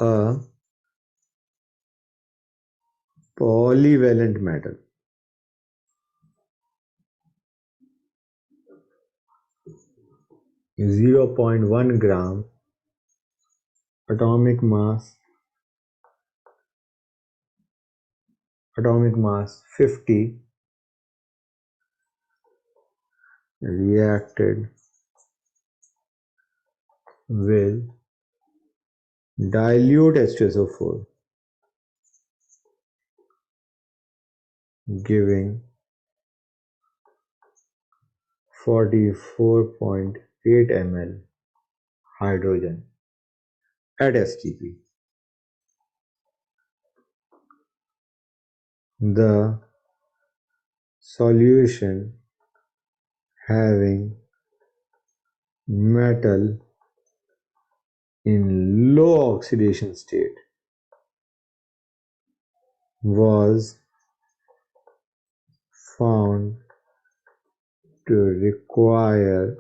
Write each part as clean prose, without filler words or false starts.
a polyvalent metal. Is 0.1 gram atomic mass 50 reacted with dilute H2SO4 giving 44.8 ml hydrogen at STP. The solution having metal in low oxidation state was found to require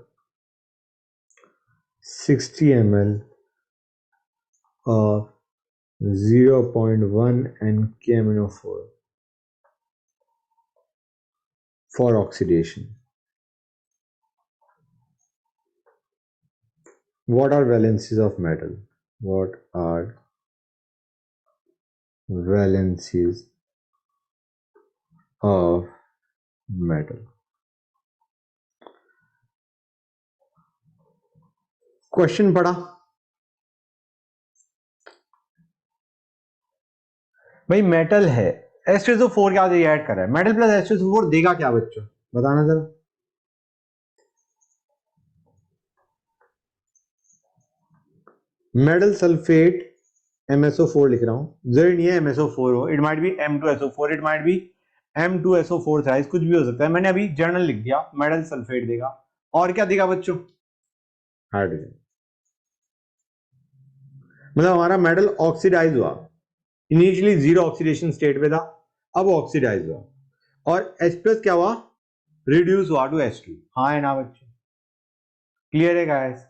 60 ml of 0.1 NKMnO4 for oxidation. What are valencies of metal? What are valencies of metal? Question पढ़ा भाई, metal है, H2SO4 क्या add कर रहा है, metal plus H2SO4 देगा क्या बच्चों, बताना जरा। मेटल सल्फेट MSO4 लिख रहा हूं, जरूरी नहीं है MSO4 हो, it might be M2SO4, it might be M2SO4 size, कुछ भी हो सकता है। मैंने अभी जर्नल लिख दिया, मेटल सल्फेट देगा, और क्या देगा बच्चों, हाइड्रोजन। मतलब हमारा मेटल ऑक्सीडाइज हुआ, इनिशियली जीरो ऑक्सीडेशन स्टेट पे था, अब ऑक्सीडाइज हुआ, और H प्लस क्या हुआ, रिड्यूस हुआ टू H2। हाँ है ना बच्चों, क्लियर है गाइस।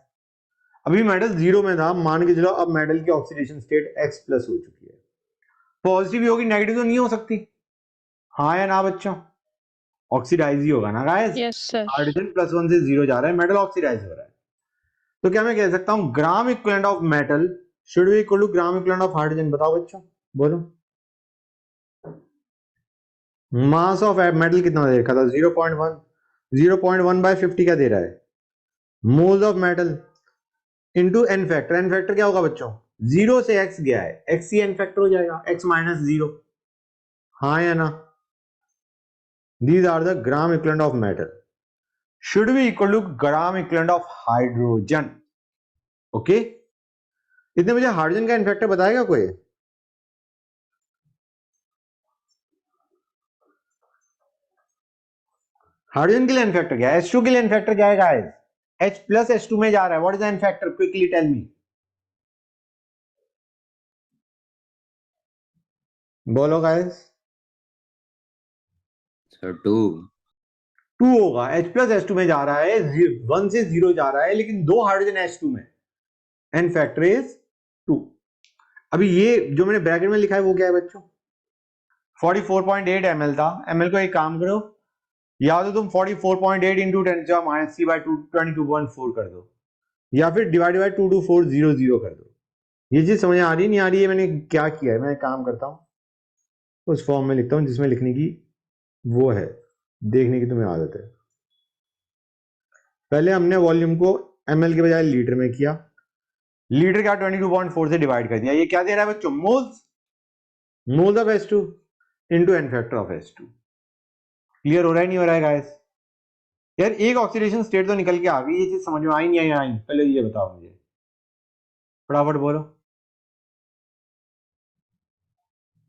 अभी मेटल जीरो में था, मान के चलो अब मेटल की ऑक्सीडेशन स्टेट X प्लस हो चुकी है, पॉजिटिव होगी, नेगेटिव तो नहीं हो सकती। हाँ या ना बच्चों, ऑक्सीडाइज ही होगा ना गाइस। Yes sir. हाइड्रोजन +1 से 0 जा रहा है, मेटल ऑक्सीडाइज हो रहा है, तो क्या मैं कह सकता हूं gram equivalent of metal should be equal to gram equivalent of hydrogen. बताओ बच्चों, बोलो। मास ऑफ मेटल कितना दे रखा था, 0.1, 0.1 बाय 50 क्या दे रहा है, moles of metal into n factor. N factor क्या होगा बच्चों, 0 से x गया है, x ही एन फैक्टर हो जाएगा, x माइनस 0। हाँ या ना, these are the gram equivalent of metal should be equal to gram equivalent of hydrogen। Okay, इतने मुझे हाइड्रोजन का इनफैक्टर बताएगा कोई, हाइड्रोजन के लिए इनफैक्टर क्या है, H2 के लिए इनफैक्टर क्या है गाइस, H प्लस H2 में जा रहा है, what is the n factor, quickly tell me, बोलो गाइस। सर 2 होगा, H प्लस H2 में जा रहा है, 1 से 0 जा रहा है, लेकिन दो हाइड्रोजन H2 में, इनफैक्टर इज 2। अभी ये जो मैंने ब्रैकेट में लिखा है वो क्या है बच्चों, 44.8 ml था, ml को एक काम करो, या तो तुम 44.8 इंटू 10⁻³ 22.4 कर दो, या फिर डिवाइड बाय 22400 कर दो। ये चीज समझ आ रही नहीं आ रही है, मैंने क्या किया है, मैं काम करता हूं उस फॉर्म में लिखता हूं जिसमें लिखने की वो है, देखने की तुम्हें आदत है। पहले हमने वॉल्यूम को ml के बजाय लीटर में किया, लीटर का 22.4 से डिवाइड कर दिया, ये क्या दे रहा है बच्चों, moles, moles of H2 into n factor of H2। Clear हो रहा है नहीं हो रहा है गाइस, यार एक ऑक्सीडेशन स्टेट तो निकल के आ गई, ये चीज समझ में आई नहीं आई, पहले ये बताओ मुझे, फटाफट बोलो,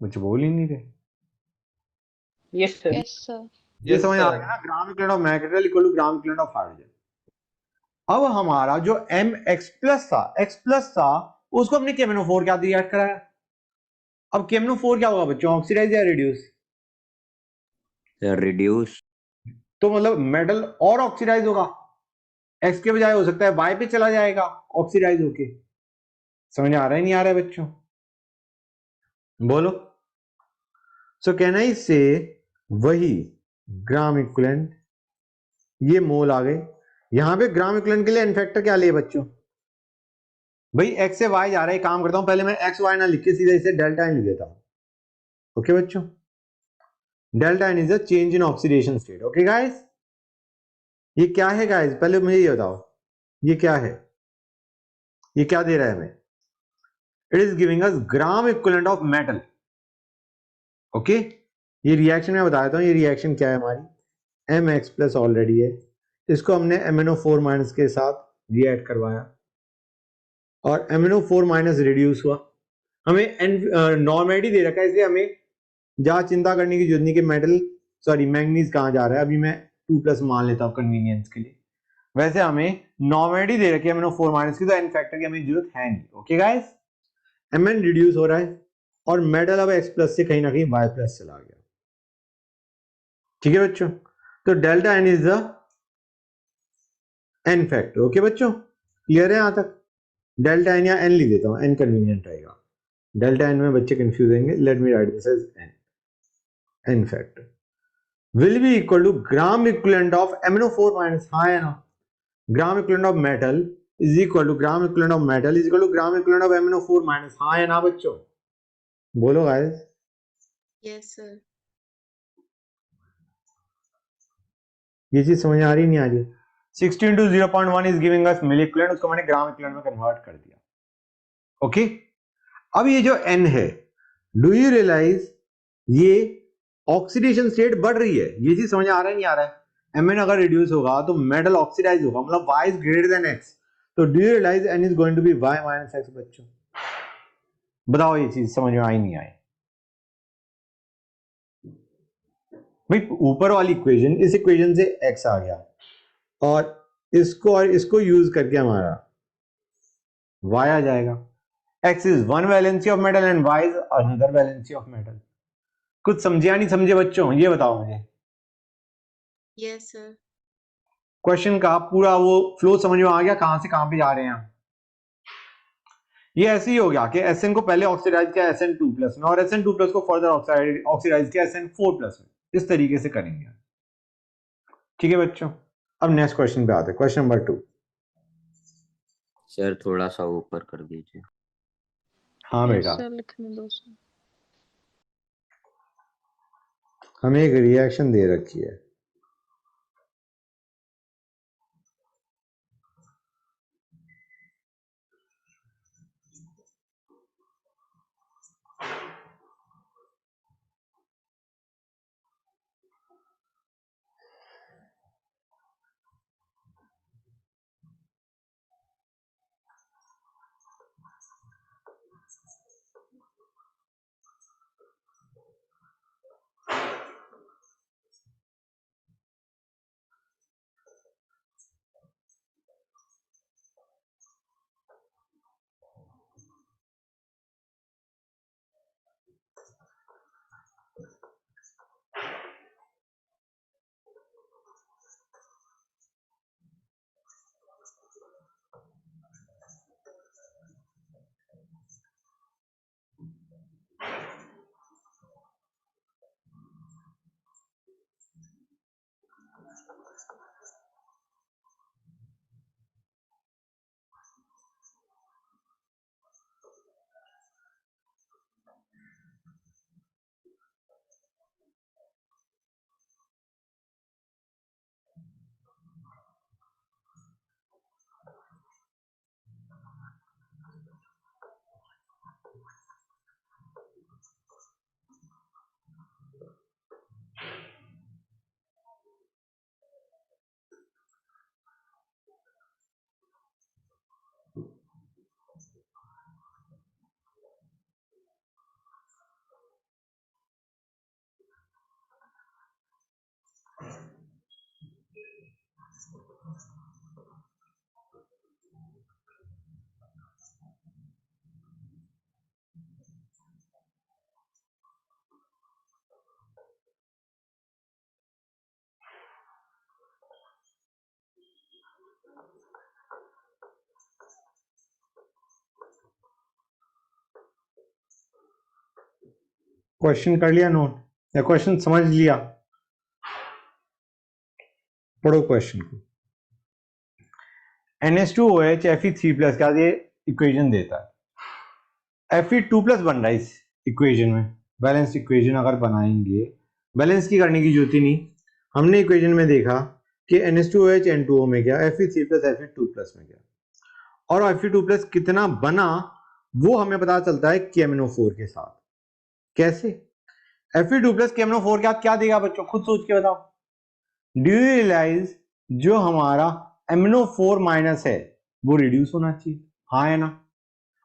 मुझे बोल ही नहीं रहे। Yes sir. Yes sir. ये समझ आ गया ना, gram equivalent of metal equal to gram equivalent of hydrogen. अब हमारा जो Mx प्लस था, X प्लस था, उसको हमने KMnO4 क्या रिएक्ट कराया, अब KMnO4 क्या होगा बच्चों, ऑक्सीडाइज या रिड्यूस, रिड्यूस। तो मतलब मेटल और ऑक्सीडाइज होगा, X के बजाय हो सकता है Y पे चला जाएगा ऑक्सीडाइज होके। समझ आ रहा है नहीं आ रहा है बच्चों, बोलो। सो कैन आई से वही ग्राम इक्विवेलेंट, ये मोल आ गए। यहां पे ग्राम इक्विवेलेंट के लिए एन फैक्टर क्या लिए बच्चों? भाई एक्स से वाई जा रहा है, काम करता हूं पहले मैं एक्स वाई ना लिख के सीधे इसे डेल्टा एन लिख देता हूं। ओके बच्चों, delta n is a change in oxidation state. Okay guys, ये क्या है गाइस, पहले मुझे ये बताओ ये क्या है, ये क्या दे रहा है हमें? It is giving us gram equivalent of metal. Okay, ये रिएक्शन मैं बता देता हूं, ये रिएक्शन क्या है हमारी, एम एक्स प्लस ऑलरेडी है, इसको हमने MnO4 माइनस के साथ रिएक्ट करवाया और MnO4 माइनस रिड्यूस हुआ। हमें नॉर्मेलिटी दे रखा है, इसलिए हमें जहां चिंता करने की जरूरत नहीं कि मेटल सॉरी मैंगनीज कहां जा रहा है, अभी मैं 2+ मान लेता हूं कन्वीनियंस के लिए। वैसे हमें नॉर्मेलिटी दे रखी है MnO4 माइनस की, तो एन फैक्टर की हमें जरूरत है नहीं। ओके गाइस, Mn रिड्यूस हो रहा है और मेटल अब X प्लस से कहीं ना कहीं Y प्लस चला गया। ठीक है बच्चों, तो delta n is the n factor. Okay बच्चों, क्लियर है यहां तक? डेल्टा एन या एन लिख देता हूं, एन कन्वीनियंट रहेगा। डेल्टा एन में बच्चे कंफ्यूज होंगे, let me write this as n, n factor will be equal to gram equivalent of MnO4 minus, हाँ है ना, gram equivalent of metal is equal to gram equivalent of metal is equal to gram equivalent of MnO4 minus, हाँ है ना बच्चों? बोलो guys. Yes sir. ये चीज समझ आ रही नहीं आ रही? 60 into 0.1 is giving us milliequivalent, उसको मैंने ग्राम इक्विवेलेंट में कन्वर्ट कर दिया। ओके, अब ये जो N है, डू यू रियलाइज ये ऑक्सीडेशन स्टेट बढ़ रही है, ये चीज समझ आ रहा है नहीं आ रहा है? Mn अगर रिड्यूस होगा तो मेटल ऑक्सीडाइज होगा, मतलब y is greater than x, तो do you realise N is going to be y minus x। बच्चों बताओ ये चीज समझ में आई नहीं आई? भाई ऊपर वाली इक्वेशन, इस इक्वेशन से x आ गया और इसको यूज करके हमारा y आ जाएगा। x is one valency of metal and y is another valency of metal. कुछ समझे या नहीं समझे बच्चों, ये बताओ मुझे। Yes sir. क्वेश्चन का पूरा वो फ्लो समझ में आ गया, कहां से कहां पे जा रहे हैं हम? ये ऐसे ही हो गया कि Sn को पहले ऑक्सीडाइज किया Sn2+ में और Sn2+ को फर्दर ऑक्सीडाइज किया Sn4+ में, इस तरीके से करेंगे। ठीक है बच्चों, अब नेक्स्ट क्वेश्चन पे आते हैं, क्वेश्चन नंबर 2। सर थोड़ा सा ऊपर कर दीजिए। हाँ यस बेटा, सर, लिखने दो सर। हमें एक रिएक्शन दे रखी है, क्वेश्चन कर लिया नोट या क्वेश्चन समझ लिया? पढ़ो क्वेश्चन को। NH2OH Fe3+ का ये इक्वेशन देता है। Fe2+ बन रहा है इस इक्वेशन में। बैलेंस इक्वेशन अगर बनाएंगे, बैलेंस की करने की जरूरत ही नहीं, हमने इक्वेशन में देखा कि NH2OH N2O में गया, Fe3+ Fe2+ में गया, और Fe2+ कितना बना वो हमें पता चलता है KMnO4 के साथ। कैसे? Fe2+ KMnO4 के साथ क्या देगा बच्चों, खुद सोच के बताओ। डू यू रियलाइज जो हमारा MnO4- है वो रिड्यूस होना चाहिए, हाँ है ना?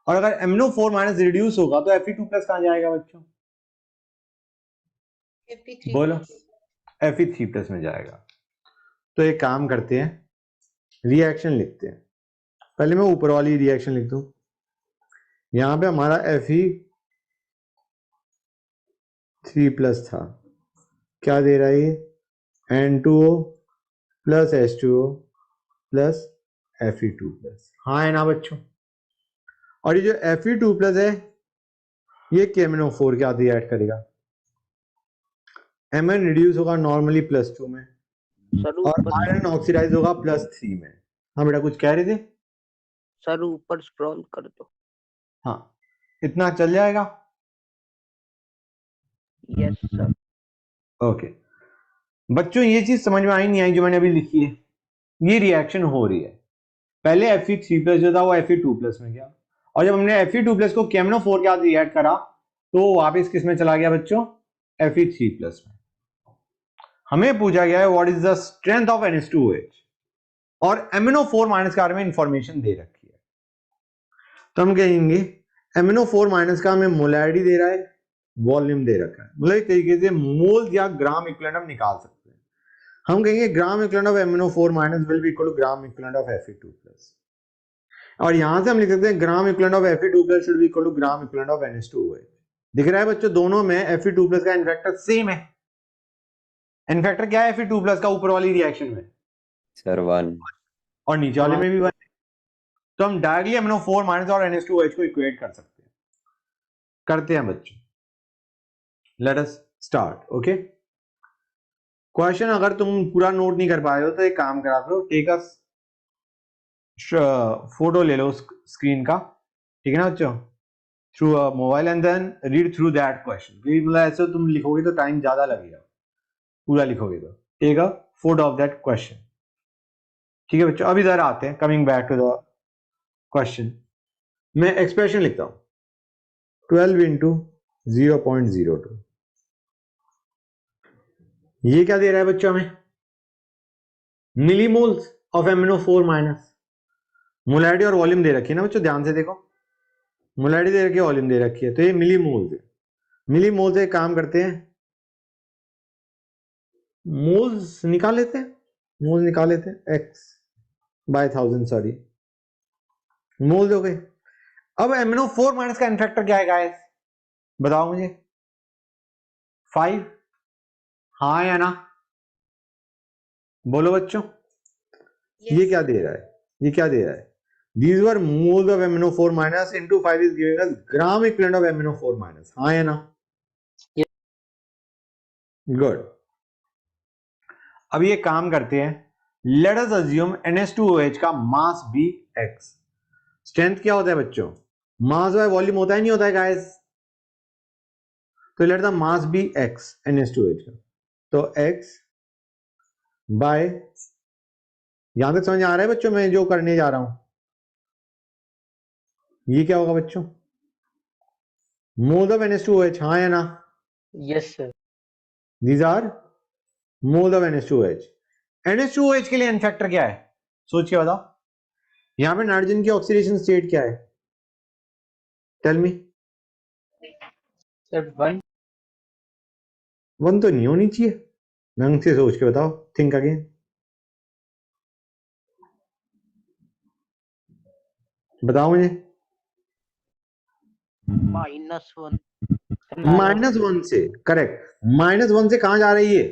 और अगर MnO4- रिड्यूस होगा तो Fe2+ कहां जाएगा बच्चों? Fe3+. बोलो। Fe3+ में जाएगा। तो एक काम करते हैं, रिएक्शन लिखते हैं। पहले मैं ऊपर वाली रिएक्शन लिख दूं। यहां पे हमारा Fe3+ था, क्या दे रहा है ये? N2O plus H2O plus Fe2+, हाँ है ना बच्चों? और ये जो Fe2+ है ये KMnO4 के आदि ऐड करेगा। Mn रिड्यूस होगा नॉर्मली +2 में, सर और ऊपर आयरन ऑक्सीडाइज होगा +3 में। हाँ बेटा कुछ कह रहे थे? सर ऊपर स्क्रॉल कर दो। हाँ, इतना चल जाएगा? Yes sir. ओके बच्चों, ये चीज समझ में आई नहीं आई जो मैंने अभी लिखी है? ये रिएक्शन हो रही है। पहले Fe3+ जो था वो Fe2+ में गया, और जब हमने Fe2+ को KMnO4 के साथ रिएक्ट करा तो वापस किस में चला गया बच्चों? Fe3+ में। हमें पूछा गया है what is the strength of NH2OH, और MnO4- के बारे में इंफॉर्मेशन दे रखी है। तो हम कहेंगे MnO4- का हमें मोलैरिटी दे रहा है, वॉल्यूम दे रखा है, मतलब एक तरीके से मोल या ग्राम इक्विवेलेंट हम निकाल सकते हैं। हम कहेंगे gram equivalent of MnO4- will be equal to gram equivalent of Fe2+, और यहां से हम लिख सकते हैं gram equivalent of Fe2+ should be equal to gram equivalent of NH2OH। दिख रहा है बच्चों, दोनों में Fe2+ का इनफैक्टर सेम है। इनफैक्टर क्या है Fe2+ का ऊपर वाली रिएक्शन में? सर 1। और नीचे वाले में भी 1 है। तो हम डायरेक्टली MnO4- और NH2OH को इक्वेट कर सकते हैं। करते हैं बच्चों, let us start. Okay, question अगर तुम पूरा नोट नहीं कर पाए हो तो एक काम करा करो, टेक अस फोटो ले लो स्क्रीन का, ठीक है ना बच्चों, through a mobile, and then read through that question. मतलब ऐसे तुम लिखोगे तो टाइम ज्यादा लगेगा, पूरा लिखोगे तो। Take a photo of that question, ठीक है बच्चों। अब इधर आते हैं, coming back to the question. मैं एक्सप्रेशन लिखता हूं, 12 इंटू 0.02। ये क्या दे रहा है बच्चों हमें? Millimoles of MnO4-। मोलैरिटी और वॉल्यूम दे रखी है ना बच्चों, ध्यान से देखो, मोलैरिटी दे रखी है, वॉल्यूम दे रखी है, तो ये मिलीमोल्स है। मिलीमोल से काम करते हैं, मोल्स निकाल लेते हैं, मोल्स निकाल लेते हैं, x/1000, सॉरी, मोल्स हो गए। अब MnO4- का इनफैक्टर क्या है गाइस, बताओ मुझे? 5, हाँ या ना? बोलो बच्चों। Yes, ये क्या sir. दे रहा है, ये क्या दे रहा है? These were moles of MnO4- into 5 is giving us gram equivalent of MnO4-, हाँ या ना? Yes. गुड। अब ये काम करते हैं, लेट अस अज्यूम NH2OH का मास भी x। स्ट्रेंथ क्या होता है बच्चों? मास बाय वॉल्यूम होता है, नहीं होता है गाइस? तो let the mass be x NH2OH का, तो x बाय, यहां तक समझ आ रहा है बच्चों मैं जो करने जा रहा हूं? ये क्या होगा बच्चों? मोल ऑफ NH2OH, हाँ या ना? Yes, sir. These are mole of NH2OH। NH2OH के लिए एन फैक्टर क्या है, सोच के बताओ। यहां पे नाइट्रोजन की ऑक्सीडेशन स्टेट क्या है, टेल मी। Sir, 1. 1 तो नहीं होनी चाहिए, ढंग से सोच के बताओ, थिंक अगेन। बताओ मुझे। -1। -1 से, करेक्ट। -1 से कहां जा रही है?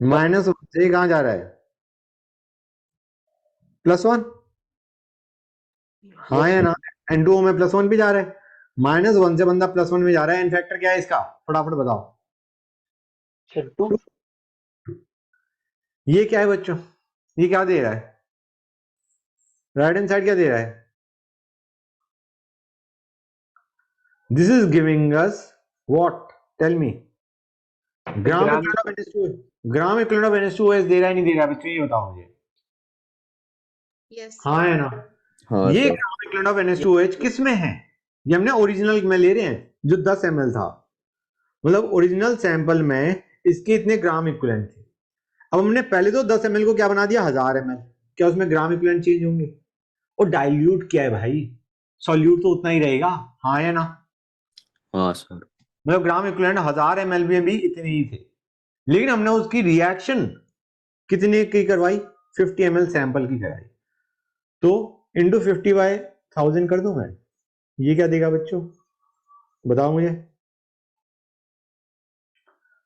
-1 से कहां जा रहा है? +1, हाँ या ना? N2O में +1 भी जा रहा है, -1 से बंदा +1 में जा रहा है, एन फैक्टर क्या है इसका, फटाफट बताओ। सर 2। ये क्या है बच्चों, ये क्या दे रहा है, राइट हैंड साइड क्या दे रहा है, this is giving us what, tell me. Gram equivalent of NH2, gram equivalent of NH2OH दे रहा है नहीं दे रहा है बच्चों, ये बताओ मुझे। Yes, हाँ sir. है ना, हाँ ये sir. Gram equivalent of NH2OH किस में है, ये हमने ओरिजिनल में ले रहे हैं जो 10 ml था, मतलब ओरिजिनल सैंपल में इसके इतने ग्राम इक्विवेलेंट थे। अब हमने पहले तो 10 ml को क्या बना दिया 1000 ml, क्या उसमें ग्राम इक्विवेलेंट चेंज होंगे, और डाइल्यूट क्या है भाई, सॉल्यूट तो उतना ही रहेगा, हाँ या ना, हाँ सर। मतलब ग्राम इक्विवेलेंट 1000 ml में भी इतने ही थे, लेकिन हमने उसकी रिएक्शन कितने की करवाई, 50 ml सैंपल की कराई, तो इंटू 50/1000 कर दूं मैं, ये क्या देगा बच्चों बताओ मुझे,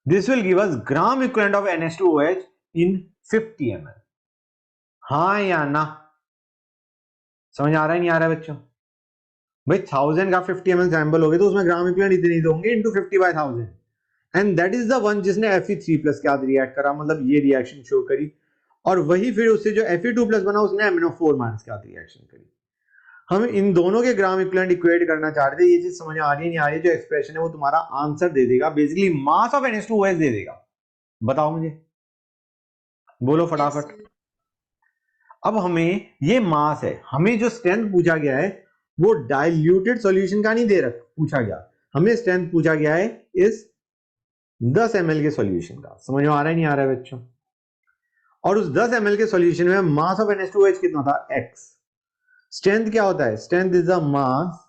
this will give us gram equivalent of NH2OH in 50 ml, हाँ या ना, समझ आ रहा है नहीं आ रहा है बच्चों, भाई 1000 का 50 ml सैंपल हो गए तो उसमें ग्राम इक्विवेलेंट इतने ही तो होंगे into 50/1000, and that is the one जिसने Fe3+ के साथ रिएक्ट करा, मतलब ये रिएक्शन शो करी, और वही फिर उससे जो Fe2+ बना उसने MnO4- के साथ रिएक्शन करी। हम इन दोनों के ग्राम इक्विवेलेंट इक्वेट करना चाह रहे थे, ये चीज समझ आ रही है नहीं आ रही है, जो एक्सप्रेशन है वो तुम्हारा आंसर दे देगा, बेसिकली मास ऑफ NH2OH दे देगा, बताओ मुझे, बोलो Yes, फटाफट। sir. अब हमें ये मास है, हमें जो स्ट्रेंथ पूछा गया है वो डाइल्यूटेड सॉल्यूशन का नहीं दे रखा पूछा गया, हमें स्ट्रेंथ पूछा गया है इस 10 ml के सॉल्यूशन का, समझ में आ रहा है नहीं आ रहा है बच्चों, और उस 10 ml के सॉल्यूशन में मास ऑफ NH2OH कितना था, x। स्ट्रेंथ क्या होता है, strength is the mass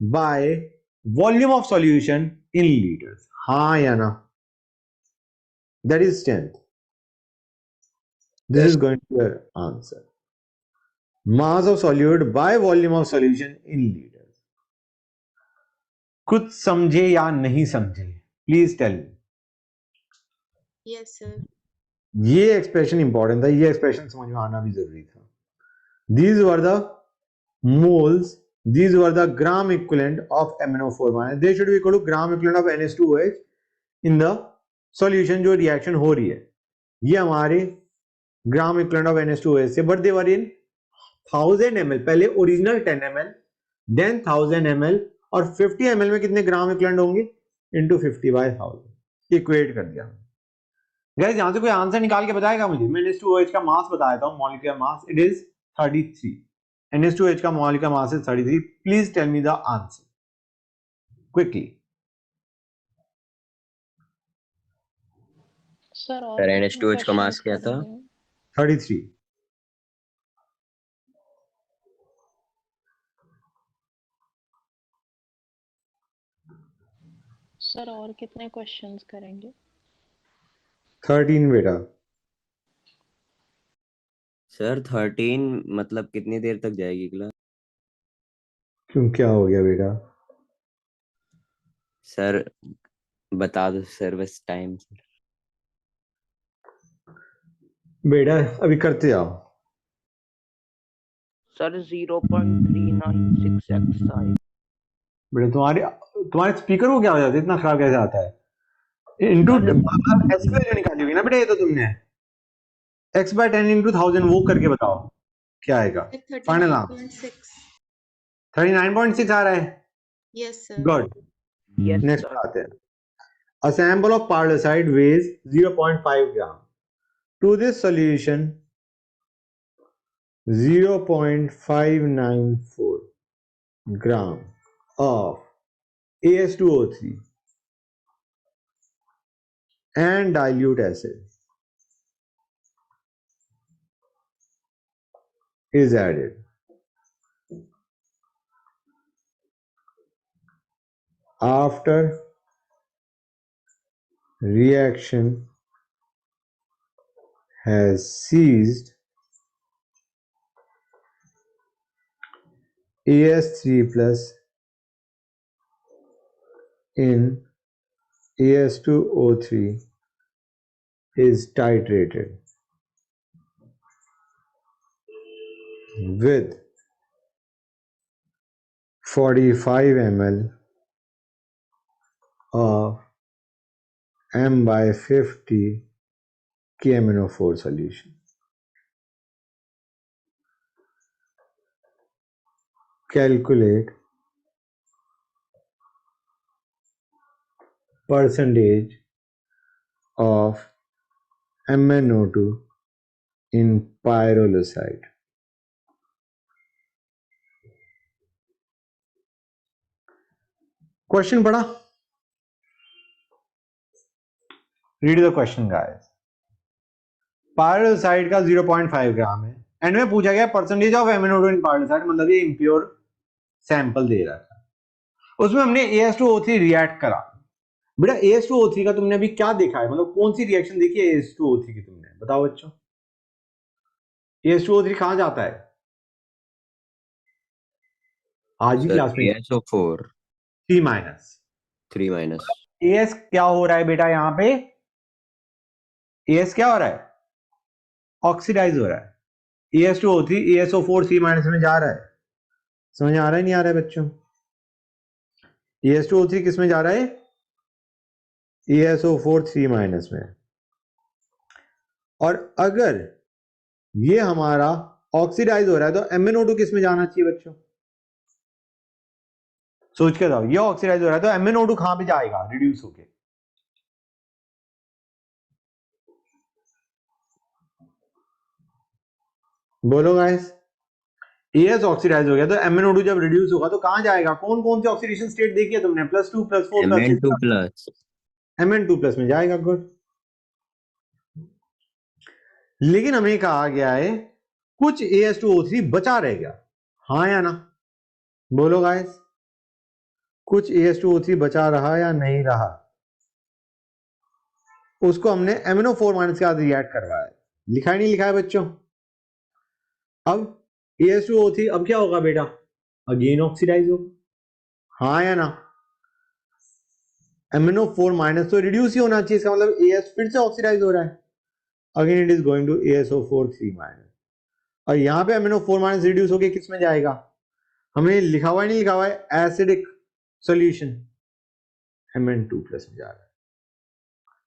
by volume of solution in litres, हाँ या ना, that is strength, this is going to answer, mass of solute by volume of solution in litres. कुछ समझे या नहीं समझे, please tell me. Yes, sir. ये expression important था, ये एक्सप्रेशन समझ में आना भी जरूरी था। These were the moles, these were the gram equivalent of MnO4-, they should be equal to gram equivalent of NH2OH in the solution जो रिएक्शन हो रही है, ये हमारे ग्राम इक्विवेलेंट ऑफ NH2OH से, but they were in 1000 ml, पहले original 10 ml then 1000 ml, और 50 ml में कितने ग्राम इक्विवेलेंट होंगे इंटू 50/1000, इक्वेट कर दिया। गाइस यहां से कोई आंसर निकाल के बताएगा मुझे, मैं NH2OH का मास बताया था, molecular mass it is 33, NH2OH का molecular mass is 33, please tell me the answer quickly. Sir और सर कितने NH2OH का मास क्वेश्चंस क्या था? करेंगे? 33। सर और कितने क्वेश्चंस करेंगे? 13 बेटा। सर 13 मतलब कितनी देर तक जाएगी क्लास? क्यों क्या हो गया बेटा? सर बता दो सर, बस टाइम। बेटा अभी करते जाओ। Sir 0.396 Exide. बेटा तुम्हारे स्पीकर को क्या हो जाता है, इतना खराब कैसे आता है, इंटू सर एसक्यूएल जो निकाली होगी ना बेटा, ये तो तुमने x/10 इंटू 1000 वो करके बताओ क्या आएगा फाइनल आंसर। 39.6. 39.6 आ रहा है, Yes, sir. Good. Yes next sir. आते हैं, a sample of parloxide weighs 0.5 gram, to this solution 0.594 gram of AS2O3 and dilute acid is added. After reaction has ceased, AS3 plus in AS2O3 is titrated with 45 ml of M/50 KMnO4 solution. Calculate percentage of MnO2 in pyrolusite. Question पढ़ा? Read the question guys. Pyrolusite का 0.5 ग्राम है and में पूछा गया percentage of MnO2 इन पायरोसाइड, मतलब ये impure sample दे रहा था. उसमें हमने AS2O3 रिएक्ट करा. बेटा AS2O3 का तुमने अभी क्या देखा है, मतलब कौन सी रिएक्शन देखी है AS2O3 की तुमने, बताओ बच्चों. AS2O3 कहां जाता है आज की सर क्लास में? ASO4 3 minus. 3 माइनस. AS क्या हो रहा है बेटा यहां पे? AS क्या हो रहा है? ऑक्सीडाइज हो रहा है. AS2O3 ASO4 3 माइनस में जा रहा है. समझ आ रहा है नहीं आ रहा है बच्चों? AS2O3 किस में जा रहा है? ASO4 3 माइनस में. और अगर ये हमारा ऑक्सीडाइज हो रहा है तो MnO2 किस में जाना चाहिए बच्चों? सोच के बताओ. ये ऑक्सीडाइज हो रहा है तो MnO2 कहां पे जाएगा रिड्यूस होके? बोलो गाइस. AS ऑक्सीडाइज हो गया तो MnO2 जब रिड्यूस होगा तो कहां जाएगा? कौन कौन से ऑक्सीडेशन स्टेट देखी है तुमने? +2 +4 Mn2 +6. प्लस. Mn2+ में जाएगा. गुड. लेकिन हमें कहा गया है कुछ AS2O3 बचा रह गया. हाँ या ना? बोलो गाइस. कुछ AS2O3 बचा रहा या नहीं रहा? उसको हमने MnO4 माइनस के साथ रिएक्ट करवाया है. लिखा ही नहीं लिखा है बच्चों? अब AS2O3 अब क्या होगा बेटा? अगेन ऑक्सीडाइज होगा. हाँ या ना? MnO4 माइनस तो रिड्यूस ही होना चाहिए, इसका मतलब AS फिर से ऑक्सीडाइज हो रहा है. Again it is going to ASO4 3 minus. और यहां पे MnO4 माइनस रिड्यूस होके किस में जाएगा? हमने लिखा हुआ है नहीं लिखा हुआ है? एसिडिक सॉल्यूशन Mn2+ में जा रहा है.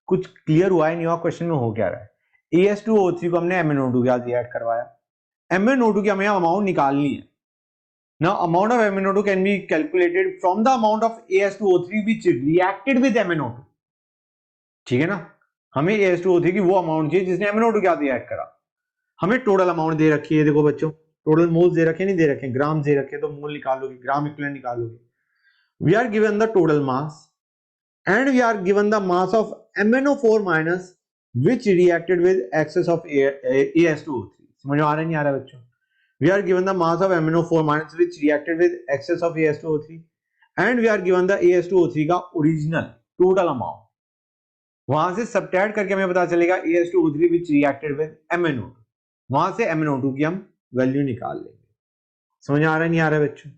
कुछ क्लियर हुआ है नहीं हुआ? क्वेश्चन में हो क्या रहा है? AS2O3 को हमने MnO2 के साथ रिएक्ट करवाया. MnO2 की हमें अमाउंट निकालनी है. Now amount of MnO2 can be calculated from the amount of AS2O3 which reacted with MnO2. ठीक है ना? हमें AS2O3 की वो अमाउंट चाहिए जिसने MnO2 के साथ रिएक्ट करा. हमें टोटल अमाउंट दे रखी है. देखो बच्चों, टोटल मोल्स दे रखे नहीं दे रखे? ग्राम दे रखे, तो मोल निकालोगे, ग्राम इक्विवेलेंट निकालोगे. We are given the total mass and we are given the mass of MnO4 minus which reacted with excess of AS2O3. समझ आ रहा है नहीं आ रहा है बच्चों? We are given the mass of MnO4 minus which reacted with excess of AS2O3 and we are given the AS2O3 का ओरिजिनल टोटल अमाउंट. वहां से सब्ट्रैक्ट करके हमें पता चलेगा AS2O3 which reacted with MnO2. वहां से MnO2 की हम वैल्यू निकाल लेंगे. समझ आ रहा है नहीं आ रहा है बच्चों?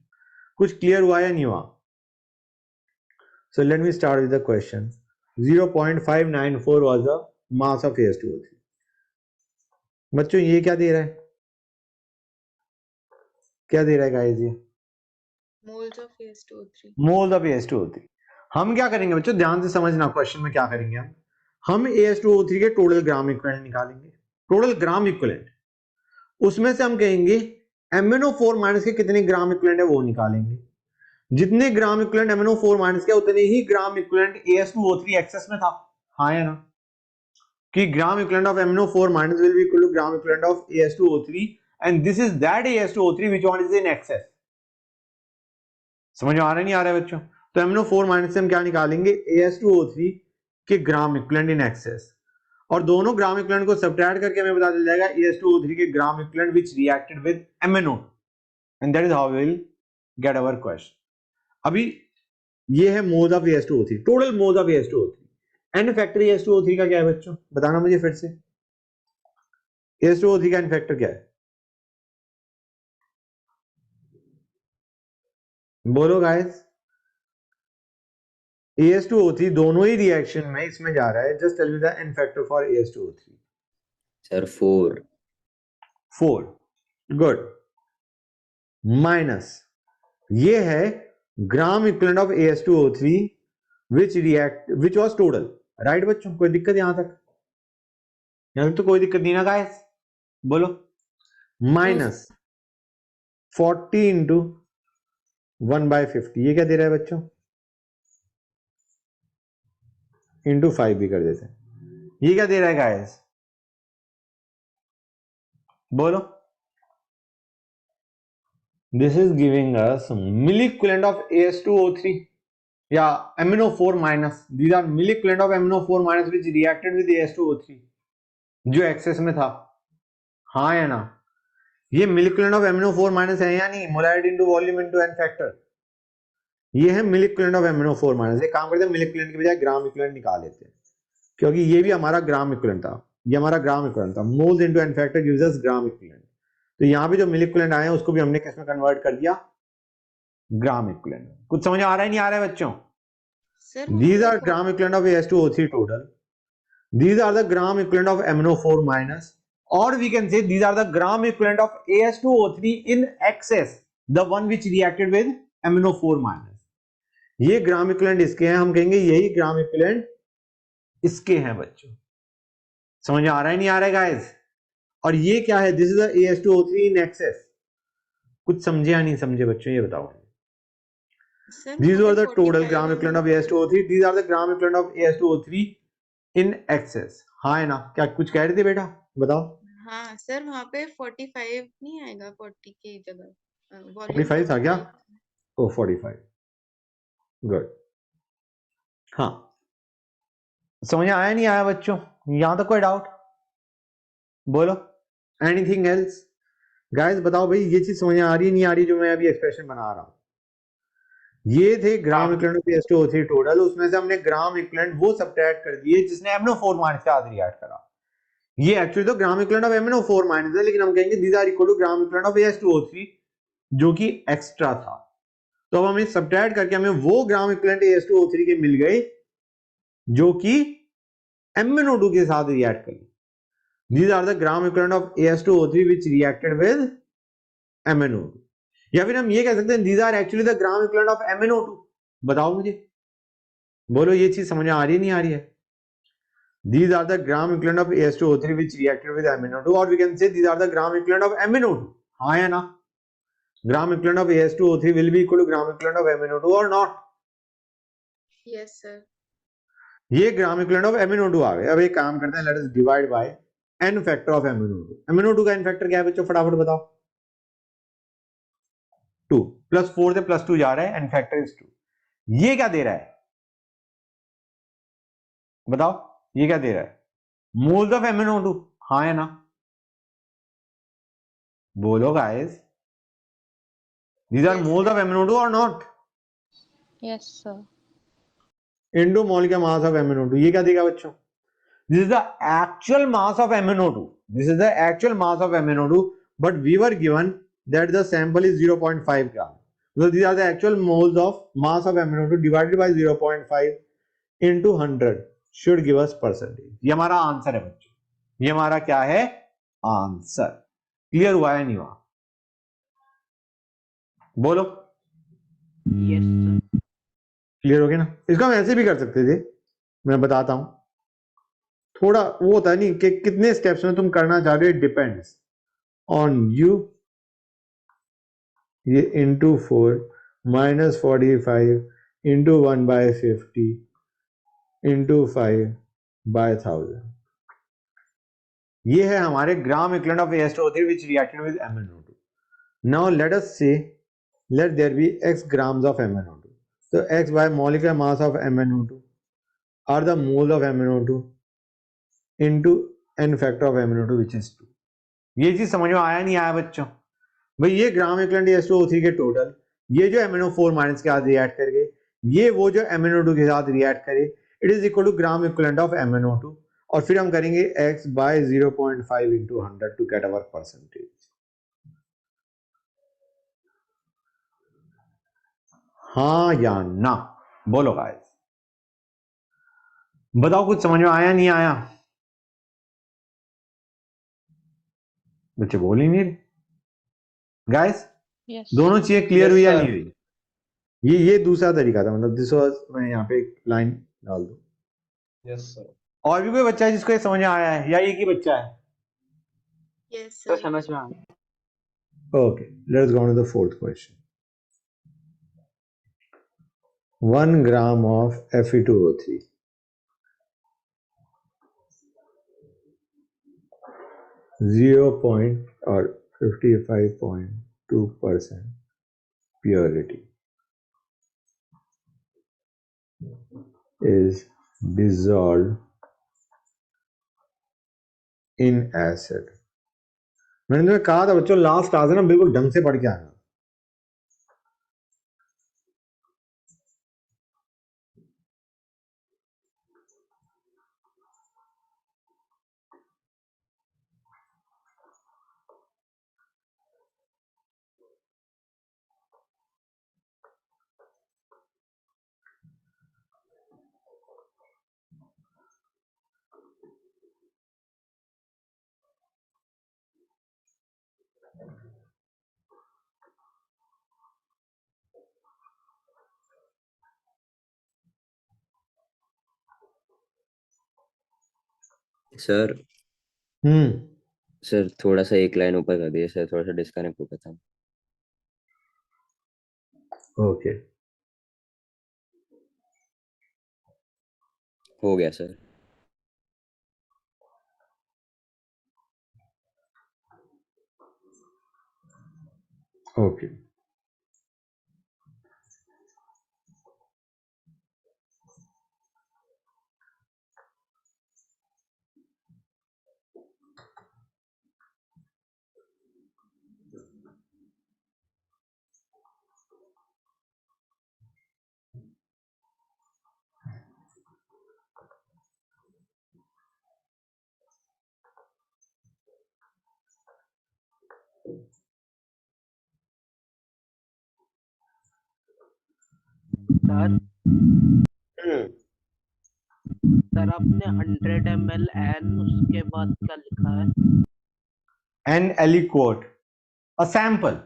कुछ क्लियर हुआ या नहीं हुआ? So let me start with the question. 0.594 was the mass of AS2O3. बच्चों ये क्या दे रहा है? क्या दे रहा है गाइस ये? Moles of AS2O3. Moles of AS2O3. हम क्या करेंगे बच्चों, ध्यान से समझना क्वेश्चन में क्या करेंगे हम AS2O3 के टोटल ग्राम इक्विवेलेंट निकालेंगे. टोटल ग्राम इक्विवेलेंट, उसमें से हम कहेंगे MnO4 माइनस के कितने ग्राम इक्विवेलेंट है वो निकालेंगे. जितने ग्राम इक्विवेलेंट MnO4 माइनस के उतने ही ग्राम इक्विवेलेंट AS2O3 एक्सेस में था. हाँ या ना? कि ग्राम equivalent of MnO4 minus will be equal to gram equivalent of AS2O3 and this is that AS2O3 which one is in excess. समझ आ रहा नहीं आ रहा है बच्चों? तो MnO4 minus से हम क्या निकालेंगे? AS2O3 के ग्राम इक्विवेलेंट इन एक्सेस. और दोनों ग्राम इक्विवेलेंट को सब्ट्रैक्ट करके हमें पता चल जाएगा AS2O3 के gram equivalent which reacted with MnO2 and that is how we will get our question. अभी ये है moles of AS2O3, total moles of AS2O3. N factor AS2O3 का क्या है बच्चों? बताना मुझे फिर से. AS2O3 का एन फैक्टर क्या है? बोलो गाइस. AS2O3 दोनों ही रिएक्शन में इसमें जा रहा है. Just tell me the n factor for AS2O3. Sir 4. 4. Good. Minus ये है gram equivalent of AS2O3 which was total, right बच्चों? कोई दिक्कत यहां तक तो कोई दिक्कत नहीं ना गाइस? बोलो माइनस 40 इंटू 1/50, ये क्या दे रहा है बच्चों? इंटू 5 भी कर देते हैं। ये क्या दे रहा है गाइस? बोलो। This is giving us milliequivalent of AS2O3 या MnO4 minus. These are milliequivalent of MnO4 minus which reacted with AS2O3 जो एक्सेस में था, हाँ या ना? ये milliequivalent of MnO4 minus है या नहीं? Molarity into volume into n factor, ये है milliequivalent of MnO4 minus। एक काम करते हैं, milliequivalent की बजाय ग्राम इक्विवेलेंट निकाल लेते हैं, क्योंकि ये भी हमारा ग्राम इक्विवेलेंट था, ये हमारा ग्राम इक्विवेलेंट था। Moles into n factor gives us gram equivalent. तो यहाँ पे जो milliequivalent आए हैं उसको भी हमने किस में कन्वर्ट कर दिया? Gram equivalent. कुछ समझ आ रहा है नहीं आ रहा है बच्चों? Sir, These are gram equivalent of AS2O3 total. These are the gram equivalent of MnO4 minus, or we can say these are the gram equivalent of AS2O3 in excess, the one which reacted with MnO4 minus. ये gram equivalent इसके हैं, हम कहेंगे यही gram equivalent इसके हैं बच्चों। समझ आ रहा है नहीं आ रहा है गाइस? और ये क्या है? This is the AS2O3 in excess। कुछ समझे या नहीं समझे बच्चों, ये बताओ। sir, These were the total 45 gram equivalent of AS2O3. These are the gram equivalent of AS2O3 in excess। हाँ है ना? क्या कुछ कह रहे थे बेटा? बताओ। हाँ सर, वहाँ पे 45 नहीं आएगा 40 की जगह, वॉल्यूम 45 था क्या? 45। ओ 45, गुड। हाँ, समझ में आया नहीं आया बच्चों? यहां तक कोई डाउट? बोलो एनीथिंग एल्स गाइस, बताओ भाई, ये चीज समझ में आ रही है नहीं आ रही जो मैं अभी एक्सप्रेशन बना रहा हूं? ये थे ग्राम इक्विवेलेंट ऑफ AS2O3 टोटल, उसमें से हमने ग्राम इक्विवेलेंट वो सब्ट्रैक्ट कर दिए जिसने MnO4 माइनस का आधा रिएक्ट करा। ये एक्चुअली तो ग्राम इक्विवेलेंट ऑफ MnO4 माइनस है, लेकिन हम कहेंगे these are equal to gram equivalent of AS2O3 जो कि एक्स्ट्रा था। तो अब हमें सब्ट्रैक्ट करके हमें वो ग्राम इक्विवेलेंट AS2O3 के मिल गए जो कि MnO2 के साथ रिएक्ट करी। These are the gram equivalent of AS2O3 which reacted with MnO2। या फिर हम ये कह सकते हैं these are actually the gram equivalent of MnO2। बताओ मुझे, बोलो ये चीज समझ में आ रही है नहीं आ रही है? These are the gram equivalent of AS2O3 which reacted with MnO2, or we can say these are the gram equivalent of MnO2। हाँ या ना? Gram equivalent of AS2O3 will be equal to gram equivalent of MnO2 or not? Yes sir। ये ग्राम equivalent of MnO2 आ गए। अब एक काम करते हैं, let us divide by n factor of MnO2। MnO2 का n फैक्टर क्या है बच्चों? फटाफट बताओ। 2 प्लस 4 से प्लस 2 जा रहा है, n फैक्टर इज 2। ये क्या दे रहा है बताओ? ये क्या दे रहा है? मोल्स ऑफ MnO2, हाँ है ना? बोलो guys, these are Yes, moles sir। of MnO2 or not? Yes, sir. into molecular mass of MnO2। ये क्या देगा बच्चों? This is the actual mass of MnO2। This is the actual mass of MnO2, but we were given that the sample is 0.5 gram। So these are the actual moles of mass of MnO2 divided by 0.5 into 100 should give us percentage। ये हमारा answer है बच्चों, ये हमारा क्या है? Answer. Clear हुआ है नहीं हुआ? बोलो। Yes sir. क्लियर हो गया ना? इसको हम ऐसे भी कर सकते थे, मैं बताता हूं। थोड़ा वो होता है नहीं कि कितने स्टेप्स में तुम करना चाह रहे हो, डिपेंड्स ऑन यू। ये इंटू 4 माइनस 45 इंटू 1/50 इंटू 5/1000। ये है हमारे gram equivalent of AS2O3 which reacted with MnO2। Now let us say let there be x grams of MnO2। So x by molecular mass of MnO2 are the moles of MnO2 into n factor of MnO2 which is 2। ये चीज समझ में आया नहीं आया बच्चों? भाई ये ग्राम इक्विवेलेंट AS2O3 के टोटल, ये जो MnO4 माइनस के साथ रिएक्ट कर गए, ये वो जो MnO2 के साथ रिएक्ट करे, it is equal to gram equivalent of MnO2। और फिर हम करेंगे x by 0.5 into 100 to get our percentage. हाँ या ना? बोलो गाइस, बताओ कुछ समझ में आया नहीं आया? बच्चे बोल ही नहीं रहे गाइस। Yes, दोनों sir. चीजें क्लियर Yes, हुई या sir। नहीं हुई? ये दूसरा तरीका था, मतलब दिस वाज, मैं यहाँ पे एक लाइन डाल दूं। Yes sir. और भी कोई बच्चा है जिसको ये समझ में आया है, या एक ही बच्चा है? यस तो सर। समझ में आ गया। Okay, let's go on to the fourth question. 1 gram of Fe2O3 0. or 55.2% purity is dissolved in acid. मैंने तुम्हें कहा था बच्चों, लास्ट क्लास है ना, बिल्कुल ढंग से पढ़ के आना। सर हम्म, सर थोड़ा सा एक लाइन ऊपर कर दिए सर, थोड़ा सा डिस्कनेक्ट हो गया था। ओके, हो गया सर। ओके। सर हम्म, सर आपने 100 ml एन उसके बाद क्या लिखा है? an aliquot, a sample,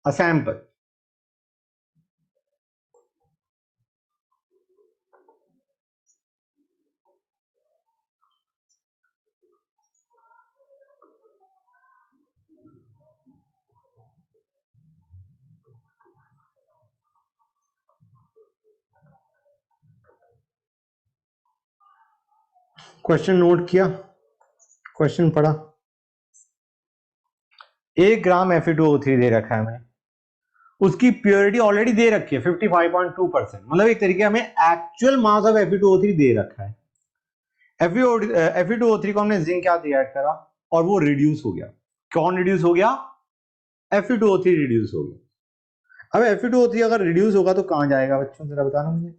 a sample. Question note किया, क्वेश्चन पढ़ा। 1 ग्राम Fe2O3 दे रखा है हमें, उसकी प्योरिटी ऑलरेडी दे रखी है 55.2%, मतलब एक तरीके हमें एक्चुअल मास ऑफ Fe2O3 दे रखा है। Fe2O3 को हमने जिंक क्या दिया ऐड करा, और वो रिड्यूस हो गया। कौन रिड्यूस हो गया? Fe2O3 रिड्यूस हो गया। अब Fe2O3 अगर रिड्यूस होगा तो कहां जाएगा बच्चों, जरा बताना मुझे।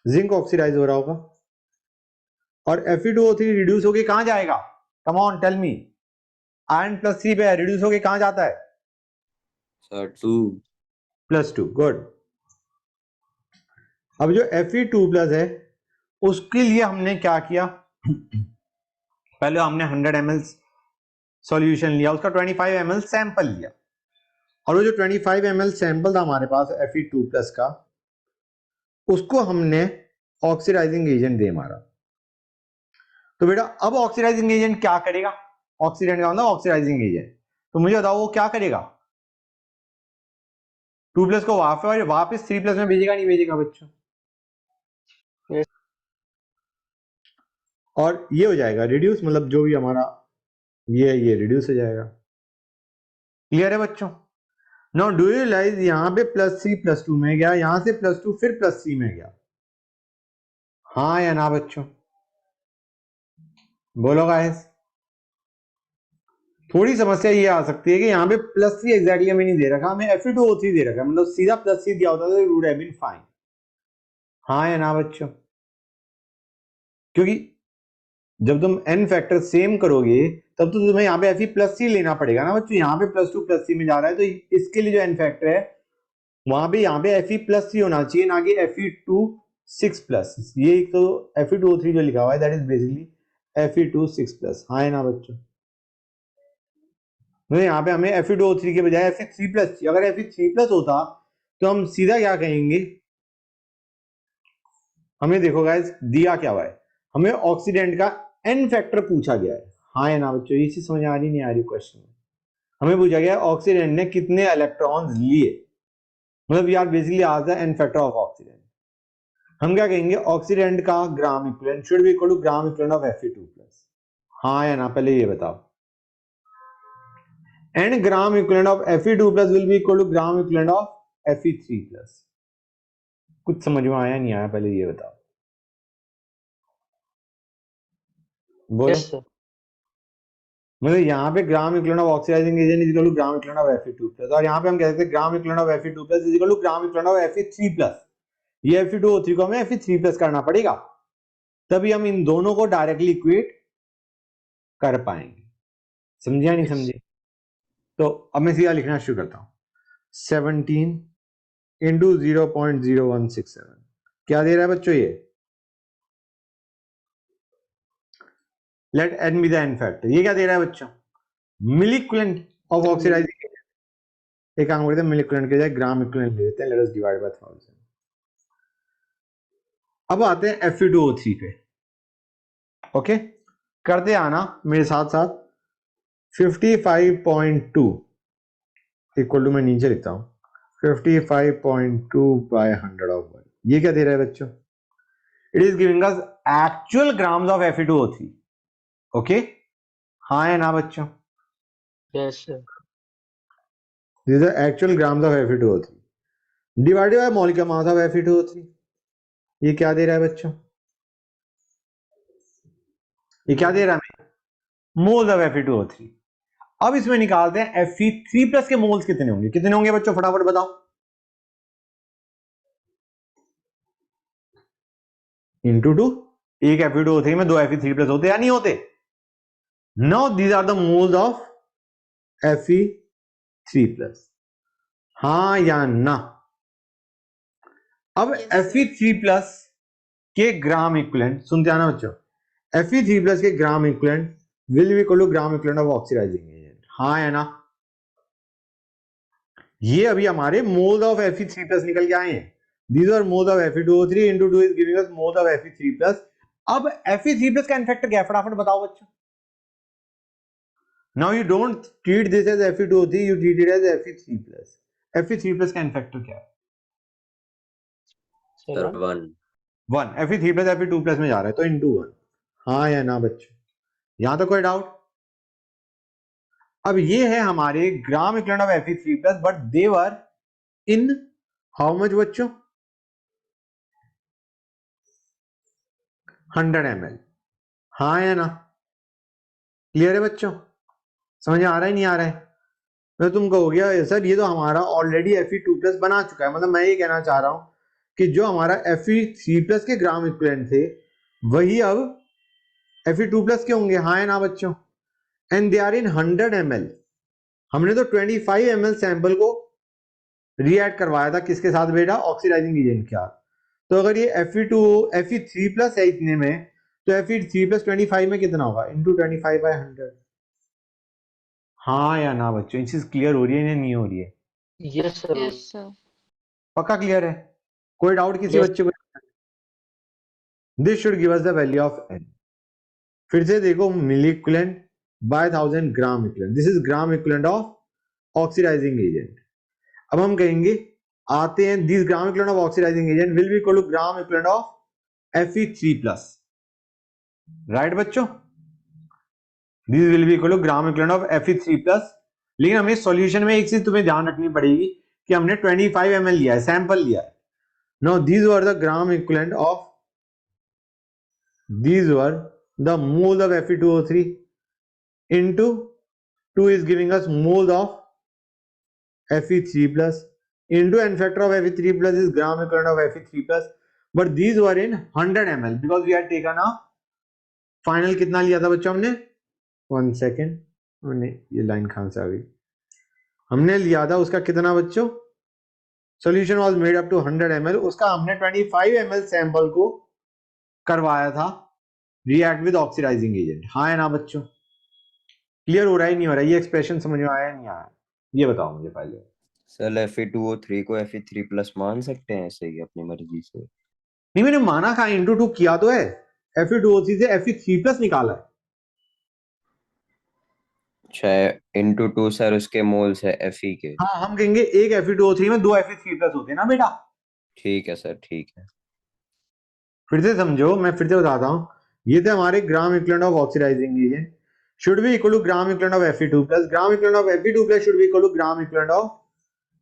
जिंक ऑक्सीडाइज हो रहा होगा, और Fe2O3 रिड्यूस होके कहां जाएगा? Come on tell me. Iron plus C पे रिड्यूस होके कहां जाता है? सर 2। +2, गुड। अब जो Fe2+ है उसके लिए हमने क्या किया, पहले हमने 100 ml सॉल्यूशन लिया, उसका 25 ml सैंपल लिया, और वो जो 25 ml सैंपल था हमारे पास Fe2+ का, उसको हमने ऑक्सीडाइजिंग एजेंट दे मारा। तो बेटा अब ऑक्सीडाइजिंग एजेंट क्या करेगा? ऑक्सीडेंट का मतलब ऑक्सीडाइजिंग एजेंट, तो मुझे बताओ वो क्या करेगा? 2+ को वापस 3+ में भेजेगा, नहीं भेजेगा बच्चों? Yes. और ये हो जाएगा रिड्यूस, मतलब जो भी हमारा ये रिड्यूस हो जाएगा। क्लियर है बच्चों? नाउ डू यू रियलाइज यहां पे +3 +2 में गया, यहां से +2 फिर +3 में गया, हाँ या ना बच्चों? बोलो गाइस। थोड़ी समस्या ये आ सकती है कि यहाँ पे +3 एग्जैक्टली हमें नहीं दे रखा, हमें Fe2O3 दे रखा है, मतलब सीधा +3 दिया होता तो it would have been fine, हाँ या ना बच्चों? क्योंकि जब तुम n फैक्टर सेम करोगे तब तो तुम्हें यहाँ पे Fe+3 लेना पड़ेगा ना बच्चों, यहाँ पे +2 +3 में जा रहा है, तो इसके लिए जो n फैक्टर है वहां पे यहाँ पे Fe+3 होना चाहिए, ना कि Fe2 6+। ये तो Fe2O3 जो लिखा हुआ है दैट इज बेसिकली Fe2 6+, हाँ या ना बच्चों? यहाँ पे हमें Fe2O3 के बजाय Fe3+ चाहिए। अगर Fe3+ होता तो हम सीधा क्या कहेंगे, हमें देखो गाइस दिया क्या हुआ है, हमें ऑक्सीडेंट का एन फैक्टर पूछा गया है। हाँ या ना बच्चों, ये चीज समझ आ रही नहीं आ रही क्वेश्चन में? हमें पूछा गया है ऑक्सीडेंट ने कितने इलेक्ट्रॉन्स लिए, मतलब यार बेसिकली आज एन फैक्टर ऑफ ऑक्सीडेंट। हम क्या कहेंगे, ऑक्सीडेंट का gram equivalent should be equal to gram equivalent of Fe2+। हाँ या ना, पहले ये बताओ। And gram equivalent of Fe2+ will be equal to gram equivalent of Fe3+। कुछ समझ में आया नहीं आया, पहले ये बताओ, बोलो। Yes sir. मतलब यहाँ पे gram equivalent of oxidising agent is equal to gram equivalent of Fe2+, और यहाँ पे हम कह सकते हैं gram equivalent of Fe2+ is equal to gram equivalent of Fe3+। ये Fe2O3 को हमें Fe3+ करना पड़ेगा, तभी हम इन दोनों को डायरेक्टली इक्वेट कर पाएंगे। समझे या नहीं समझे? तो अब मैं सीधा लिखना शुरू करता हूं। 17 इंटू 0.0167 क्या दे रहा है बच्चों ये? Let n be the n factor. ये क्या दे रहा है बच्चों? मिली इक्विवेलेंट ऑफ ऑक्सीडाइजिंग एजेंट। एक काम करते हैं, मिली इक्विवेलेंट के जाए ग्राम इक्विवेलेंट ले लेते हैं। Let us divide by 1000। अब आते हैं Fe2O3 पे। ओके, करते आना मेरे साथ साथ। 55.2 इक्वल टू, मैं नीचे लिखता हूं 55.2 बाय 100 ऑफ 1। ये क्या दे रहा है बच्चों? It is giving us actual grams of Fe2O3। Okay, हाँ या ना बच्चों? Yes sir. These are actual grams of Fe2O3 divided by molecular mass of Fe2O3। ये क्या दे रहा है बच्चों? ये क्या दे रहा है? Moles of Fe2O3। अब इसमें निकालते हैं Fe3+ के मोल्स कितने होंगे? कितने होंगे बच्चों, फटाफट बताओ। इंटू 2। एक Fe2O3 में 2 Fe3+ होते या नहीं होते? Now these are the moles of Fe3+। हाँ या ना? अब Yes, sir. Fe3+ के ग्राम इक्विवेलेंट, सुनते आना बच्चों, Fe3+ के gram equivalent will be equal to gram equivalent of oxidising agent. हाँ या ना? ये अभी हमारे मोल्स ऑफ Fe3+ निकल के आए हैं। These are moles of Fe2O3 into 2 is giving us moles of Fe3+। अब Fe3+ का इनफैक्टर क्या है, फटाफट बताओ बच्चों। Now you don't treat this as Fe2O3, you treat it as Fe3+। Fe3+ का इनफैक्टर क्या है? सर 1। 1। Fe3+ Fe2+ में जा रहा है तो इंटू 1। हाँ या ना बच्चों? यहां तो कोई डाउट? अब ये है हमारे gram equivalent of Fe3+, but they were in how much बच्चों? 100 ml। हाँ या ना? क्लियर है बच्चों? समझ आ रहा है नहीं आ रहा है? मैं तुम कहोगे सर ये तो हमारा ऑलरेडी Fe2+ बना चुका है। मतलब मैं ये कहना चाह रहा हूं कि जो हमारा Fe3+ के ग्राम इक्विवेलेंट थे वही अब Fe2+ के होंगे। हाँ या ना बच्चों? And they are in 100 ml। हमने तो 25 ml सैंपल को रिएक्ट करवाया था किसके साथ बेटा? ऑक्सीडाइजिंग एजेंट के साथ। तो अगर ये Fe3+ है इतने में, तो Fe3+ 25 में कितना होगा? इंटू 25/100। हाँ या ना बच्चों? ये चीज क्लियर हो रही है या नहीं हो रही है? Yes sir. Yes, sir. पक्का क्लियर है? कोई डाउट किसी Yes. बच्चे को? This should give us the value of n। फिर से देखो, milliequivalent by 1000 gram equivalent. This is gram equivalent of oxidising agent. अब हम कहेंगे, आते हैं, this gram equivalent of oxidising agent will be equal to gram equivalent of Fe3+। Right बच्चों? This will be equal to gram equivalent of Fe3+। लेकिन हमें solution में एक चीज तुम्हें ध्यान रखनी पड़ेगी कि हमने 25 ml लिया है, सैंपल लिया है। Now these were the gram equivalent of, these were the moles of Fe2O3 into 2 is giving us moles of Fe3+ into n factor of Fe3+ is gram equivalent of Fe3+, but these were in 100 ml because we had taken a final। कितना लिया था बच्चों हमने? 1 second, हमने ये line कहां से आ गई? हमने लिया था उसका कितना बच्चों? Solution was made up to 100 ml। उसका हमने 25 ml सैंपल को करवाया था रिएक्ट विद ऑक्सीडाइजिंग एजेंट। हाँ है ना बच्चों? क्लियर हो रहा है नहीं हो रहा है? ये एक्सप्रेशन समझ में आया नहीं आया? ये बताओ मुझे पहले। सर Fe2O3 को Fe3+ मान सकते हैं ऐसे ही अपनी मर्जी से? नहीं, मैंने माना कहा, इंटू टू किया तो है, Fe2O3 से Fe3+ निकाला है। अच्छा, × 2 सर उसके मोल्स है Fe के। हाँ, हम कहेंगे एक Fe2O3 में 2 Fe3+ होते हैं ना बेटा। ठीक है सर, ठीक है। फिर से समझो, मैं फिर से बताता हूं, ये थे हमारे gram equivalent of oxidising agent should be equal to gram equivalent of Fe2+, gram equivalent of Fe2+ should be equal to gram equivalent of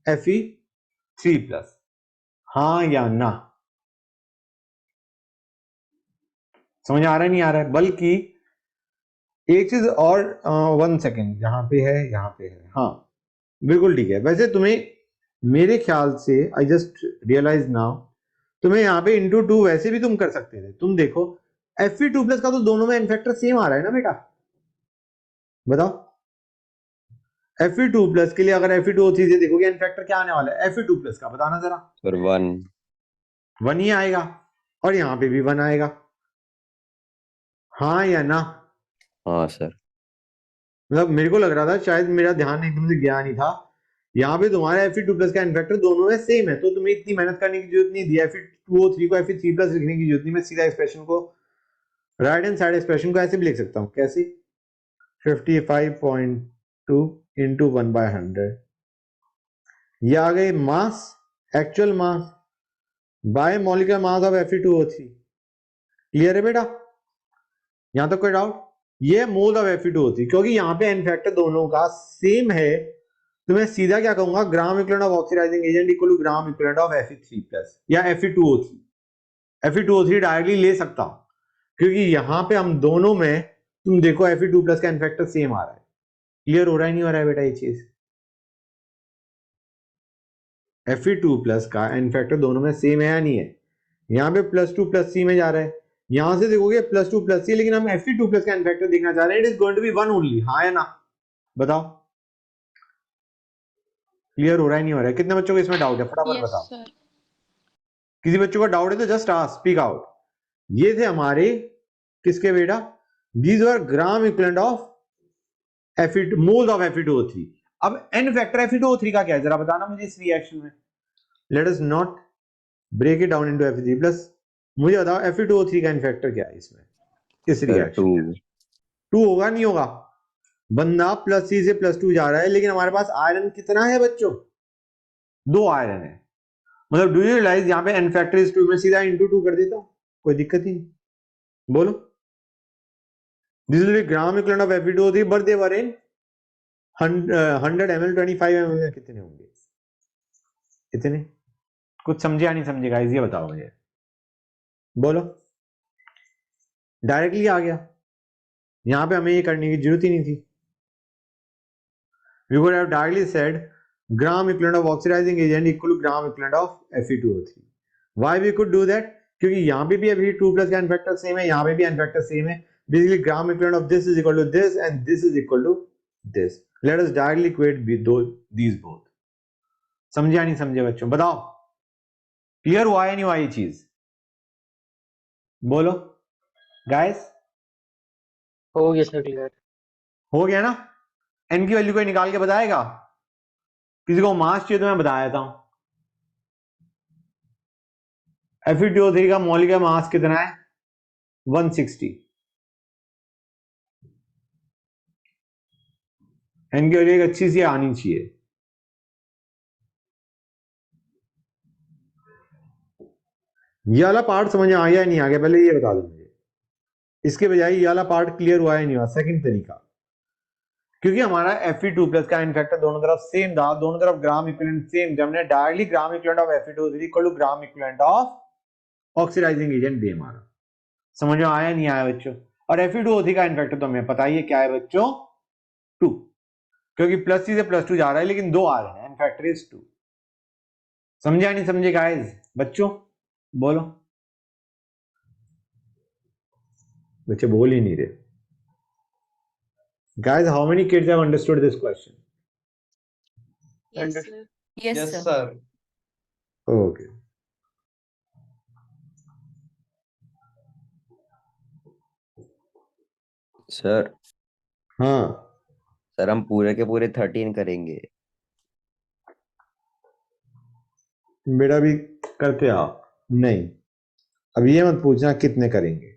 Fe3+। हाँ या ना? समझ आ रहा है नहीं आ रहा है? बल्कि एक चीज और, 1 सेकेंड, यहाँ पे है, यहाँ पे है, हाँ बिल्कुल ठीक है। वैसे तुम्हें, मेरे ख्याल से, आई जस्ट रियलाइज नाउ, तुम्हें यहाँ पे इंटू टू वैसे भी तुम कर सकते थे। तुम देखो Fe2+ का तो दोनों में इनफैक्टर सेम आ रहा है ना बेटा, बताओ। Fe2+ के लिए अगर Fe2O3 से देखोगे इनफैक्टर क्या आने वाला है Fe2+ का, बताना जरा। सर 1। 1 ही आएगा, और यहाँ पे भी 1 आएगा। हाँ या ना? हाँ सर। मतलब मेरे को लग रहा था शायद मेरा ध्यान एकदम से गया नहीं था, यहाँ पे तुम्हारे Fe2+ का इनफैक्टर दोनों में सेम है, तो तुम्हें इतनी मेहनत करने की जरूरत नहीं, दिया Fe2O3 को Fe3+ लिखने की जरूरत नहीं। मैं सीधा एक्सप्रेशन को, राइट हैंड साइड एक्सप्रेशन को ऐसे भी लिख सकता हूँ। कैसे? 55.2 इंटू 1/100, ये आ गए mass, actual mass by molecular mass of Fe2O3। Clear है बेटा? यहां तक कोई डाउट? ये मोल ऑफ Fe2O3, क्योंकि यहाँ पे एन फैक्टर दोनों का सेम है, तो मैं सीधा क्या कहूंगा, gram equivalent of oxidising agent equal to gram equivalent of Fe3+ या Fe2O3। Fe2O3 डायरेक्टली ले सकता हूं, क्योंकि यहां पे हम दोनों में, तुम देखो Fe2+ का इनफैक्टर सेम आ रहा है। क्लियर हो रहा है नहीं हो रहा है बेटा ये चीज? Fe2+ का इनफैक्टर दोनों में सेम है या नहीं है? यहाँ पे +2 + C में जा रहा है, यहां से देखोगे +2 + C, लेकिन हम Fe2+ का इनफैक्टर देखना चाह रहे हैं, it is going to be 1 only. हाँ या ना? बताओ। क्लियर हो रहा है नहीं हो रहा है? कितने बच्चों को इसमें डाउट है, फटाफट Yes, बताओ। sir. किसी बच्चों का डाउट है तो जस्ट आस्क, स्पीक आउट। ये थे हमारे किसके बेटा? These were gram equivalent of moles of Fe2O3। अब एन फैक्टर Fe2O3 का क्या है, जरा बताना मुझे इस रिएक्शन में। Let us not break it down into Fe3+, मुझे बताओ Fe2O3 का इनफैक्टर क्या है इसमें, इस सर रिएक्शन 2। 2 होगा नहीं होगा? बंदा +C से +2 जा रहा है, लेकिन हमारे पास आयरन कितना है बच्चों? 2 आयरन है। मतलब डू यू रियलाइज यहाँ पे एन फैक्टर इज 2, में सीधा इंटू 2 कर देता हूं, कोई दिक्कत ही नहीं। बोलो। This will B gram equivalent of Fe2O3, but they were in 100 ml, 25 ml, कितने होंगे इतने? कुछ समझे या नहीं समझे गाइस, ये बताओ मुझे। बोलो। डायरेक्टली आ गया, यहां पे हमें ये करने की जरूरत ही नहीं थी। We would have directly said gram equivalent of oxidizing agent equal to gram equivalent of Fe2O3। Why we could do that? क्योंकि यहाँ पे भी Fe2+ का इनफैक्टर सेम है, यहाँ पे भी इनफैक्टर सेम है। Basically gram equivalent of this is equal to this and this is equal to this। Let us directly equate these both। समझे या नहीं समझे बच्चों, बताओ। क्लियर हुआ या नहीं हुआ ये चीज? बोलो गाइस। हो गया सर, क्लियर। हो गया ना? एन की वैल्यू कोई निकाल के बताएगा? किसी को मास चाहिए तो मैं बता देता हूं। Fe2O3 का मॉलिक्यूलर मास कितना है? 160। एन की वैल्यू एक अच्छी सी आनी चाहिए। ये वाला पार्ट समझ में आ गया या नहीं आ गया, पहले ये बता दो मुझे। इसके बजाय ये वाला पार्ट क्लियर हुआ या नहीं हुआ, सेकंड तरीका। क्योंकि हमारा Fe2+ का इनफैक्टर दोनों तरफ सेम था, दोनों तरफ ग्राम इक्विवेलेंट सेम, जब हमने directly gram equivalent of Fe2O3 equal to gram equivalent of oxidising agent दे हमारा। समझ में आया नहीं आया बच्चों? और Fe2O3 का इनफैक्टर तो हमें पता ही है क्या है बच्चों, 2, क्योंकि +C से +2 जा रहा है, लेकिन 2 आ रहे हैं, इनफैक्टर इज 2। समझे या नहीं समझे गाइस बच्चों? बोलो। बच्चे बोल ही नहीं रहे। Guys, how many kids have understood this question? Yes, sir. Yes, Yes, sir. sir. Okay. Sir हाँ, सर हम पूरे के पूरे 13 करेंगे। बेटा भी करते आओ। नहीं, अब ये मत पूछना कितने करेंगे।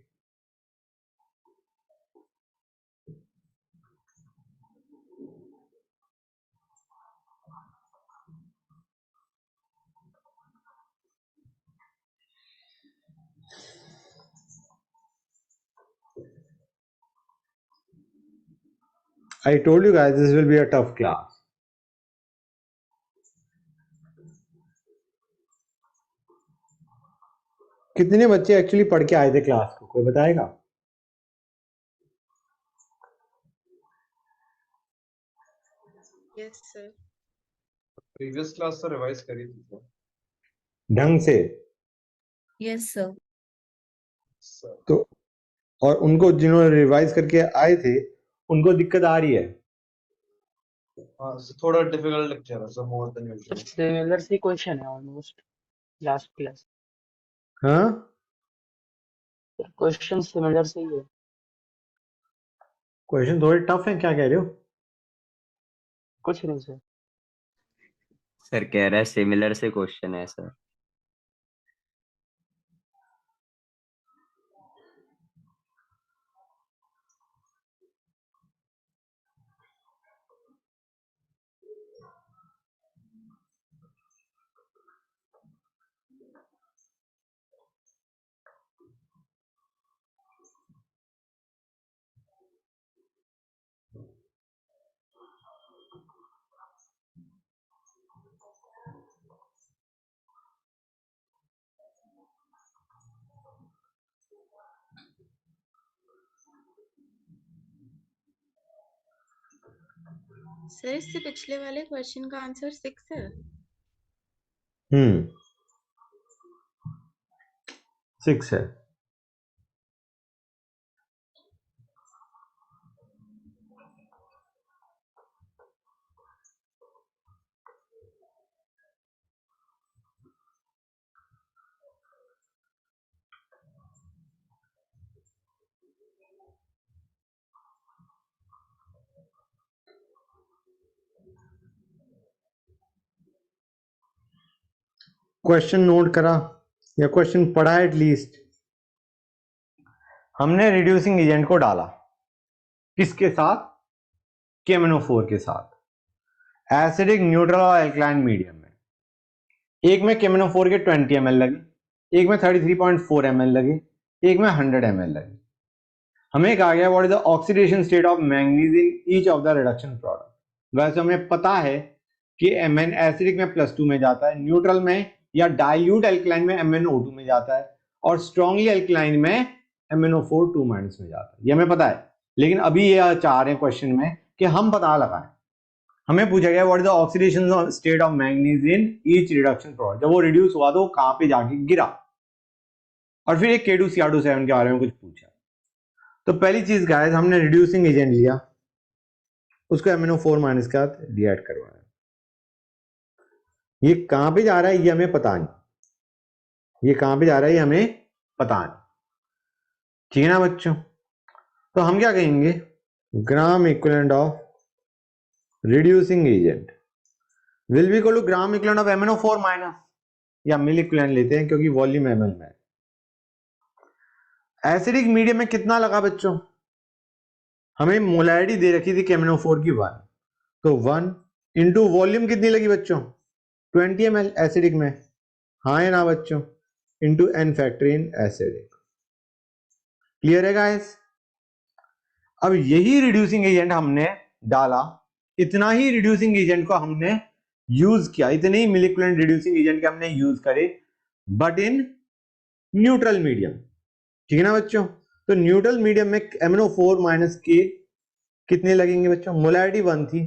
I told you guys this will be a tough class. कितने बच्चे एक्चुअली पढ़ के आए थे क्लास को, कोई बताएगा? Yes sir. प्रीवियस क्लास तो रिवाइज करी थी सर। ढंग से? Yes sir. सर तो और उनको जिन्होंने रिवाइज करके आए थे उनको दिक्कत आ रही है? हाँ, थोड़ा डिफिकल्ट लेक्चर है sir, more than usual. Similar सी क्वेश्चन है ऑलमोस्ट लास्ट क्लास। हाँ, क्वेश्चन सिमिलर से ही है। क्वेश्चन थोड़े टफ हैं, क्या कह रहे हो? कुछ नहीं सर। सर कह रहा है सिमिलर से क्वेश्चन है सर। सर इससे पिछले वाले क्वेश्चन का आंसर 6 है। 6 है। क्वेश्चन नोट करा या क्वेश्चन पढ़ा एटलीस्ट? हमने रिड्यूसिंग एजेंट को डाला किसके साथ? KMnO4 के साथ एसिडिक, न्यूट्रल और एल्कलाइन मीडियम में। एक में KMnO4 के 20 ml लगे, एक में 33.4 ml लगे, एक में 100 ml लगे। हमें कहा गया what is the oxidation state of manganese in each of the reduction product. वैसे हमें पता है कि Mn एसिडिक में +2 में जाता है, न्यूट्रल में या डाइल्यूट एल्कलाइन में MnO2 में जाता है, और स्ट्रांगली एल्कलाइन में MnO4 2- में जाता है। ये हमें पता है, लेकिन अभी ये चाह रहे हैं क्वेश्चन में कि हम पता लगाएं। हमें पूछा गया what is the oxidation state of manganese in each reduction product. जब वो रिड्यूस हुआ तो कहां पे जाके गिरा, और फिर एक K2Cr2 7 के बारे में कुछ पूछा। तो पहली चीज गाइस, हमने रिड्यूसिंग एजेंट लिया, उसको MnO4- के साथ रिएक्ट करवाया। ये कहां पे जा रहा है ये हमें पता नहीं, ये कहां पे जा रहा है ये हमें पता नहीं, ठीक है ना बच्चों? तो हम क्या कहेंगे, gram equivalent of reducing agent will be equal to gram equivalent of MnO4- या मिल इक्विवेलेंट लेते हैं क्योंकि वॉल्यूम ml में है। एसिडिक मीडियम में कितना लगा बच्चों? हमें मोलैरिटी दे रखी थी KMnO4 की 1, तो 1 इंटू वॉल्यूम कितनी लगी बच्चों? 20 ml एसिडिक में, हाँ या ना बच्चों, into n factor in acidic. Clear है गाइस? अब यही रिड्यूसिंग एजेंट हमने डाला, इतना ही रिड्यूसिंग एजेंट को हमने यूज किया, इतने ही मोलिकुलर रिड्यूसिंग एजेंट के हमने यूज करे, बट इन न्यूट्रल मीडियम, ठीक है ना बच्चों? तो न्यूट्रल मीडियम में MnO4- के कितने लगेंगे बच्चों? मोलैरिटी 1 थी,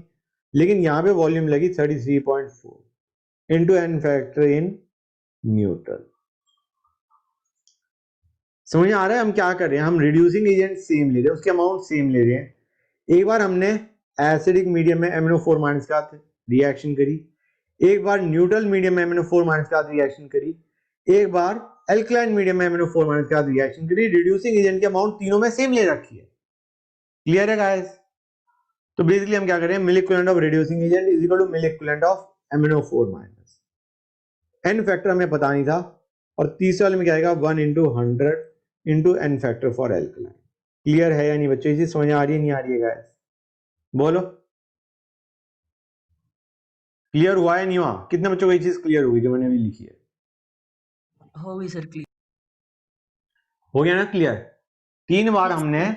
लेकिन यहां पे वॉल्यूम लगी 33.4 into n factor in neutral. समझ आ रहा है हम क्या कर रहे हैं? हम रिड्यूसिंग एजेंट सेम ले रहे हैं, उसके अमाउंट सेम ले रहे हैं। एक बार हमने एसिडिक मीडियम में MnO4- के साथ रिएक्शन करी, एक बार न्यूट्रल मीडियम में MnO4- के साथ रिएक्शन करी, एक बार एल्कलाइन मीडियम में MnO4- के साथ रिएक्शन करी। रिड्यूसिंग एजेंट के अमाउंट तीनों में सेम ले रखी है। क्लियर है गाइस? तो बेसिकली हम क्या कर रहे हैं, milli equivalent of reducing agent is equal to milli equivalent of MnO4-। N factor हमें पता नहीं था, और तीसरे वाले में क्या आएगा 1 into 100 into n factor for alkaline. Clear है या नहीं बच्चों? ये चीज समझ आ रही है नहीं आ रही है गाइस? बोलो क्लियर हुआ है नहीं हुआ? कितने बच्चों को ये चीज क्लियर होगी जो मैंने अभी लिखी है? हो गई सर क्लियर। हो गया ना क्लियर? 3 बार Yes, हमने sir.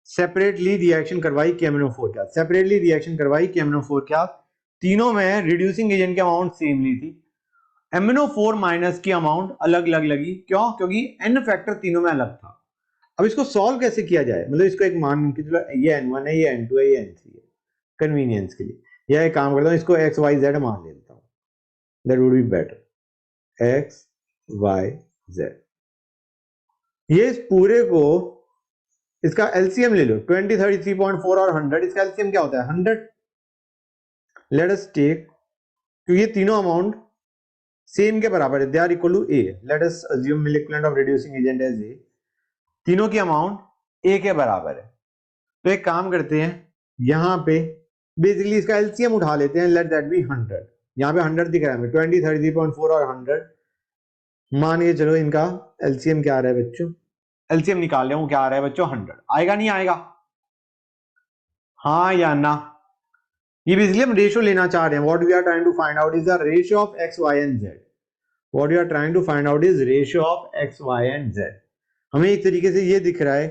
सेपरेटली रिएक्शन करवाई KMnO4 के साथ, सेपरेटली रिएक्शन करवाई KMnO4 के साथ, तीनों में रिड्यूसिंग एजेंट की अमाउंट सेम ली थी, MnO4 माइनस की अमाउंट अलग अलग लगी। क्यों? क्योंकि एन फैक्टर तीनों में अलग था। अब इसको सॉल्व कैसे किया जाए? मतलब इसको एक मान के चलो ये N1 है, ये N2 है, ये N3 है, कन्वीनियंस के लिए या एक काम करता हूँ, इसको एक्स वाई जेड मान लेता हूँ, that would be better. X y z, ये इस पूरे को इसका एलसीएम ले लो, 20, 33.4 और 100, इसका एलसीएम क्या होता है 100। लेट अस टेक, क्योंकि ये तीनों अमाउंट सेम के बराबर है, they are equal to a, let us assume molecular of reducing agent as a, तीनों की अमाउंट ए के बराबर है। तो एक काम करते हैं, यहां पे बेसिकली इसका एलसीएम उठा लेते हैं, लेट दैट बी 100। यहां पे 100 दिख रहा है हमें, 20, 33.4 और 100, मान के चलो इनका एलसीएम क्या आ रहा है बच्चों? एलसीएम निकाल रहे हूं, क्या आ रहा है बच्चों 100। आएगा नहीं आएगा? हाँ या ना? ये बेसिकली हम रेशियो लेना चाह रहे हैं। What we are trying to find out is the ratio of x y and z. What we are trying to find out is ratio of x y and z. हमें एक तरीके से ये दिख रहा है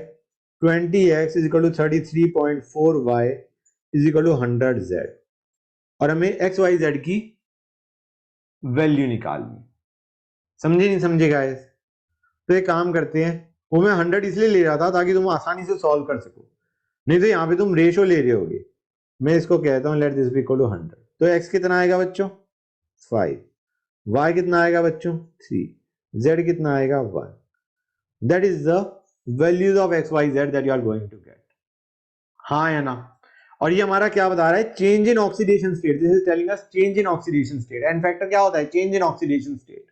20x is equal to 33.4y is equal to 100z, और हमें एक्स वाई जेड की वैल्यू निकालनी। समझे नहीं समझे गाइस? तो एक काम करते हैं, वो मैं 100 इसलिए ले रहा था ताकि तुम आसानी से सॉल्व कर सको, नहीं तो यहाँ पे तुम रेशो ले रहे होगे। मैं इसको कहता हूँ let this be equal to 100। तो x कितना आएगा बच्चों 5, y कितना आएगा बच्चों 3, z कितना आएगा 1। That is the values of x y z that you are going to get. हाँ या ना? और ये हमारा क्या बता रहा है? Change in oxidation state. This is telling us change in oxidation state. N factor क्या होता है? Change in oxidation state.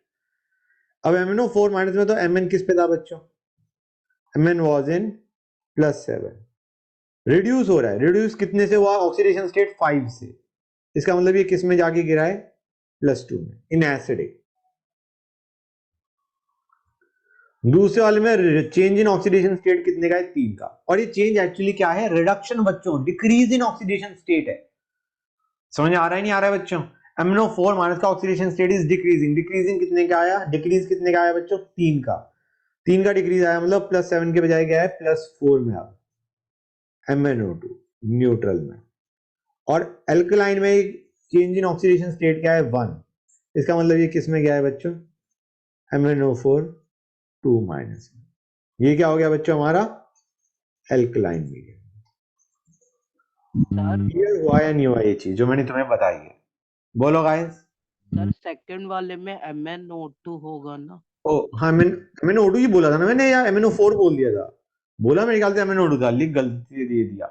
अब MnO4 माइनस में तो Mn किस पे था बच्चों? Mn वाज इन +7, रिड्यूस हो रहा है। रिड्यूस कितने से हुआ? ऑक्सीडेशन स्टेट 5 से। इसका मतलब ये किस में जाके गिरा है? +2 में, इन एसिडिक। दूसरे वाले में चेंज इन ऑक्सीडेशन स्टेट कितने का है? 3 का। और ये चेंज एक्चुअली क्या है? रिडक्शन बच्चों, डिक्रीज इन ऑक्सीडेशन स्टेट है। समझ आ रहा है नहीं आ रहा है बच्चों? MnO4 माइनस का oxidation state is decreasing. Decreasing कितने का आया? डिक्रीज कितने का आया बच्चों? 3 का। 3 का डिक्रीज आया, मतलब +7 के बजाय क्या है? +4 में आ MnO2 न्यूट्रल में। और एल्कलाइन में चेंज इन ऑक्सीडेशन स्टेट क्या है? 1। इसका मतलब ये किस में गया है बच्चों? MnO4 2 minus. ये क्या हो गया बच्चों हमारा? एल्कलाइन में गया। सर क्लियर हुआ या नहीं हुआ ये चीज जो मैंने तुम्हें बताई है? बोलो गाइस। सर सेकंड वाले में MnO2 होगा ना? ओ हाँ, मैंने O2 ही बोला था ना मैंने, या MnO4 बोल दिया था? बोला मेरे ख्याल से MnO2 था, लिख गलती दे दिया।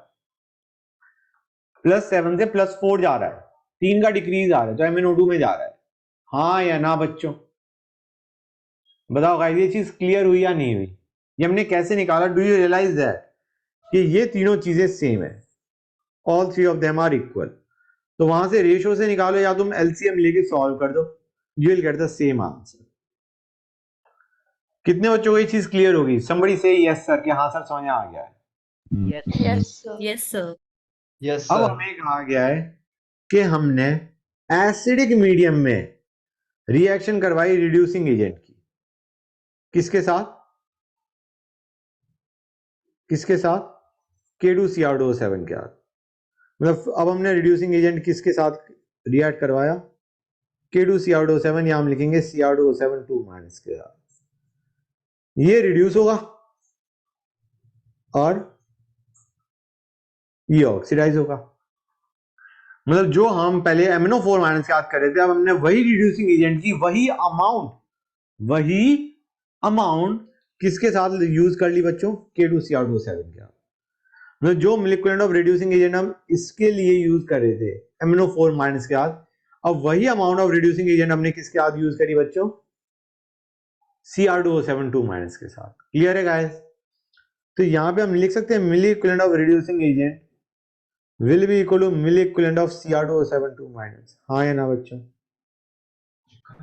+7 से +4 जा रहा है, 3 का डिक्रीज आ रहा है, तो MnO2 में जा रहा है। हाँ या ना बच्चों? बताओ गाइस, ये चीज क्लियर हुई या नहीं हुई? ये हमने कैसे निकाला? डू यू रियलाइज दैट कि ये तीनों चीजें सेम है, all 3 of them are equal. तो वहां से रेशियो से निकालो या तुम एलसीएम लेके सॉल्व कर दो, you will get the same answer. कितने बच्चों को ये चीज क्लियर होगी? समबडी से यस सर, कि हाँ सर समझ आ गया है। Yes Yes, sir. Yes, sir. Yes, अब sir. हमें कहा गया है कि हमने एसिडिक मीडियम में रिएक्शन करवाई रिड्यूसिंग एजेंट की। किसके साथ? किसके साथ? K2Cr2O7 के साथ। मतलब अब हमने रिड्यूसिंग एजेंट किसके साथ रिएक्ट करवाया? K2Cr2O7, या हम लिखेंगे Cr2O7 2 माइनस के साथ। ये रिड्यूस होगा और ये ऑक्सीडाइज होगा। मतलब जो हम पहले MnO4 माइनस के साथ कर रहे थे, अब हमने वही रिड्यूसिंग एजेंट की वही अमाउंट किसके साथ यूज कर ली बच्चों? K2Cr2O7 के साथ। मतलब जो मोलिक्यूलर ऑफ रिड्यूसिंग एजेंट हम इसके लिए यूज कर रहे थे MnO4 माइनस के साथ, अब वही अमाउंट ऑफ रिड्यूसिंग एजेंट हमने किसके साथ यूज करी बच्चों? Cr2O7 2 माइनस के साथ। क्लियर है गाइस? तो यहां पे हम लिख सकते हैं molecular of reducing agent will be equal to milliequivalent of Cr2O7 2 minus। हाँ या ना बच्चों?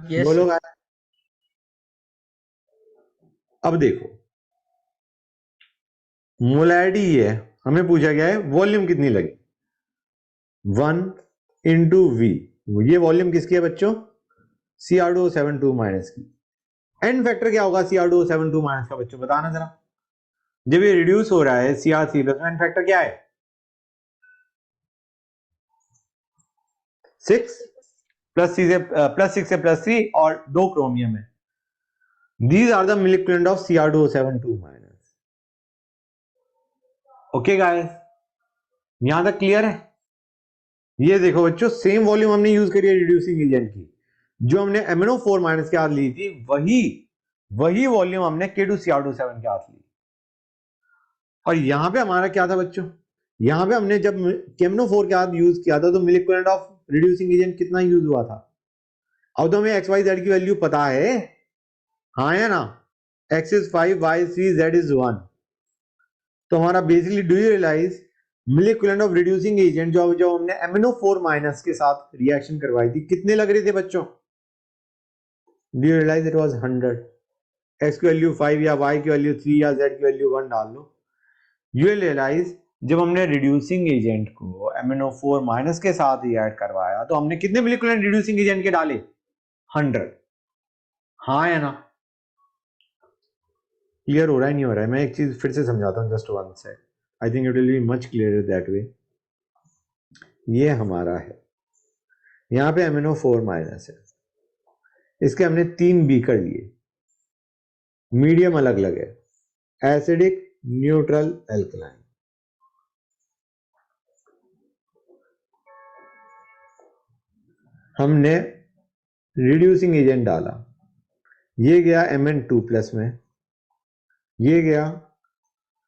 Yes. बोलो गाइस। अब देखो मोलैरिटी ये है, हमें पूछा गया है वॉल्यूम कितनी लगी, 1 इंटू वी। ये वॉल्यूम किसकी है बच्चों, Cr2O72 माइनस की। एन फैक्टर क्या होगा Cr2O72 माइनस का बच्चों, बताना जरा। जब ये रिड्यूस हो रहा है Cr3 प्लस, एन फैक्टर क्या है 6 प्लस सी से प्लस 6 से प्लस 3 और 2 क्रोमियम है। These are the molecule of Cr2O72 minus. Okay guys, यहां तक क्लियर है। ये देखो बच्चों सेम वॉल्यूम हमने यूज करी है रिड्यूसिंग एजेंट की, जो हमने MnO4 माइनस के साथ ली थी वही वॉल्यूम हमने K2Cr27 के साथ ली। और यहां पे हमारा क्या था बच्चों, यहां पे हमने जब MnO4 के साथ यूज किया था तो मोलिक्यूल ऑफ रिड्यूसिंग एजेंट कितना यूज हुआ था। अब तो हमें XYZ की वैल्यू पता है, हाँ या ना, X is 5, Y is 3, Z is 1। तो हमारा basically do you realise molecule of reducing agent जो हमने MnO4 माइनस के साथ रिएक्शन करवाई थी कितने लग रहे थे बच्चों, do you realise it was 100। X की वैल्यू 5 या Y की वैल्यू 3 या Z की वैल्यू 1 डाल लो। यू रियलाइज जब हमने रिड्यूसिंग एजेंट को MnO4 माइनस के साथ ही ऐड करवाया तो हमने कितने मोलिक्यूल रिड्यूसिंग एजेंट के डाले, 100। हाँ या ना, क्लियर हो रहा है नहीं हो रहा है। मैं एक चीज फिर से समझाता हूँ, just one sec, I think it will be much clear that way. ये हमारा है, यहाँ पे MnO4 माइनस है, इसके हमने 3 बीकर लिए, मीडियम अलग अलग है, एसिडिक, न्यूट्रल, एल्कलाइन। हमने रिड्यूसिंग एजेंट डाला, ये गया Mn2 प्लस में, ये गया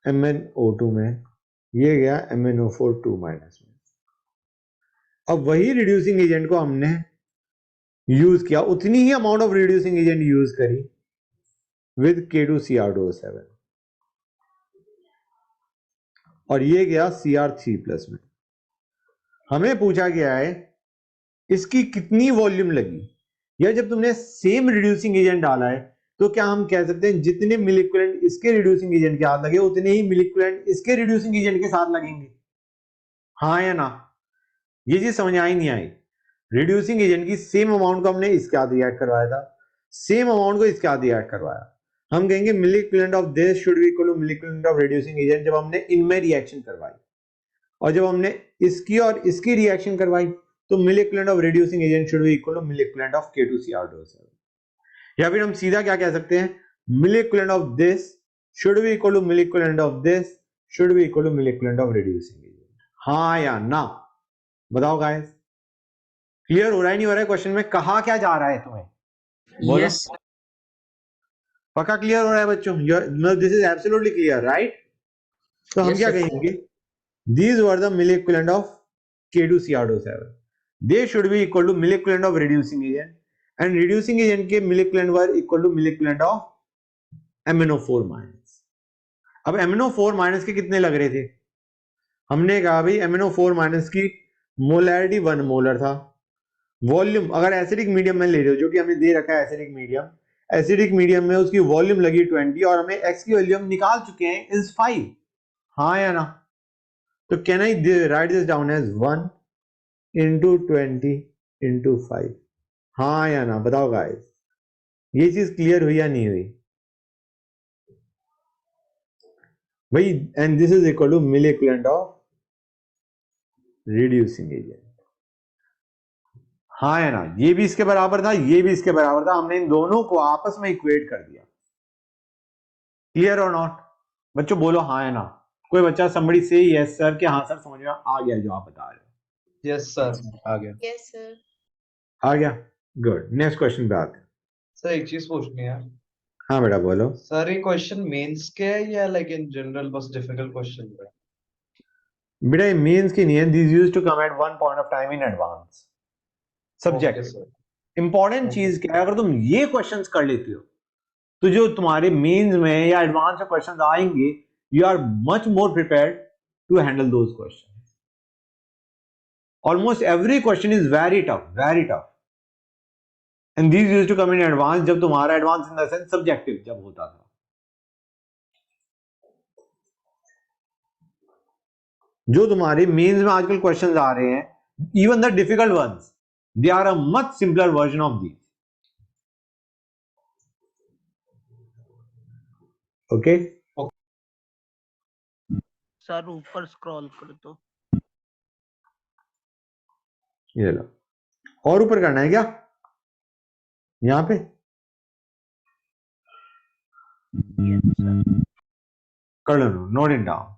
MnO2 में, ये गया MnO4 2 माइनस में। अब वही रिड्यूसिंग एजेंट को हमने यूज किया, उतनी ही amount of reducing agent use करी विद K2Cr27 और ये गया Cr3 प्लस में। हमें पूछा गया है इसकी कितनी वॉल्यूम लगी, या जब तुमने सेम रिड्यूसिंग एजेंट डाला है तो क्या हम कह सकते हैं जितने मोलिक्यूलेंट इसके रिड्यूसिंग एजेंट के साथ लगे उतने ही मोलिक्यूलेंट इसके रिड्यूसिंग एजेंट के साथ लगेंगे, हाँ या ना। ये चीज समझ आई नहीं आई, रिड्यूसिंग एजेंट की सेम अमाउंट को हमने इसके साथ ऐड करवाया था, सेम अमाउंट को इसके साथ ऐड करवाया, हम कहेंगे मोलिक्यूलेंट of this should be equal to मोलिक्यूलेंट of reducing agent जब हमने इनमें रिएक्शन करवाई। और जब हमने इसकी और इसकी रिएक्शन करवाई तो milliequivalent of reducing agent should be equal to मोलिक्यूलेंट of K2Cr27। या फिर हम सीधा क्या कह सकते हैं, milliequivalent of this should be equal to मोलिक्यूलेंट of this should be equal to मोलिक्यूलेंट of reducing agent, हाँ या ना, बताओ गाइस। क्लियर हो रहा है नहीं हो रहा है क्वेश्चन में, कहा क्या जा रहा है तुम्हें, बोलो। Yes. पक्का क्लियर हो रहा है बच्चों, this is absolutely clear right. तो हम Yes, क्या sir. कहेंगे, these were the moleculant of K2Cr27, they should be equal to moleculant of reducing agent and reducing agent के moleculant were equal to moleculant of MnO4 minus। अब MnO4 minus के कितने लग रहे थे, हमने कहा भाई MnO4 minus की मोलैरिटी 1 मोलर था, वॉल्यूम अगर एसिडिक मीडियम में ले रहे हो जो कि हमें दे रखा है एसिडिक मीडियम, एसिडिक मीडियम में उसकी वॉल्यूम लगी 20 और हमें x की वैल्यू हम निकाल चुके हैं इज 5, हाँ या ना। तो can I write this down as 1 into 20 into 5, हाँ या ना, बताओ गाइस। ये चीज क्लियर हुई या नहीं हुई भाई, and this is equal to मोलिक्यूलेंट of reducing agent, हाँ या ना। ये भी इसके बराबर था, ये भी इसके बराबर था, हमने इन दोनों को आपस में इक्वेट कर दिया। क्लियर और नॉट बच्चों, बोलो हाँ या ना। कोई बच्चा somebody से यस सर के, हाँ सर समझ में आ गया जो आप बता रहे हो, यस सर। आ गया, यस सर। आ गया, गुड। नेक्स्ट क्वेश्चन पे आते हैं। सर एक चीज पूछनी है हाँ बेटा बोलो। सर, ये क्वेश्चन मेंस के है या लाइक इन जनरल बस डिफिकल्ट क्वेश्चन है? बेटा ये मेंस की नहीं है, this used to come at one point of time in advance subject. Okay sir. Important Okay. चीज क्या है, अगर तुम ये क्वेश्चंस कर लेते हो तो जो तुम्हारे मेंस में या एडवांस में क्वेश्चंस आएंगे, you are much more prepared to handle those questions. Almost every question is very tough and these used to come in advance, जब तुम्हारा advance in the sense subjective जब होता था। जो तुम्हारे मेंस में आजकल क्वेश्चंस आ रहे हैं, even the difficult ones, they are a much simpler version of these. Okay, sir ऊपर स्क्रॉल कर दो। ये लो, और ऊपर करना है क्या यहां पे? Yes sir. कर लो, नोट इट डाउन।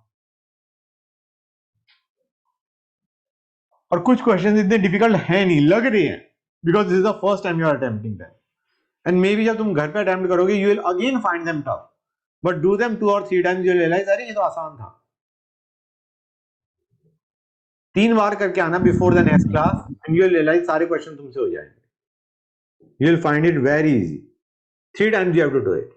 और कुछ क्वेश्चंस इतने डिफिकल्ट है नहीं, लग रहे हैं, because this is the first time you are attempting that, and maybe जब तुम घर पे अटेम्प्ट करोगे you will again find them tough, but do them 2 और 3 टाइम्स, यू रियलाइज अरे ये तो आसान था। 3 बार करके आना before the next class, and you will realise सारे क्वेश्चन तुमसे हो जाएंगे, you will find it very easy. 3 times you have to do it.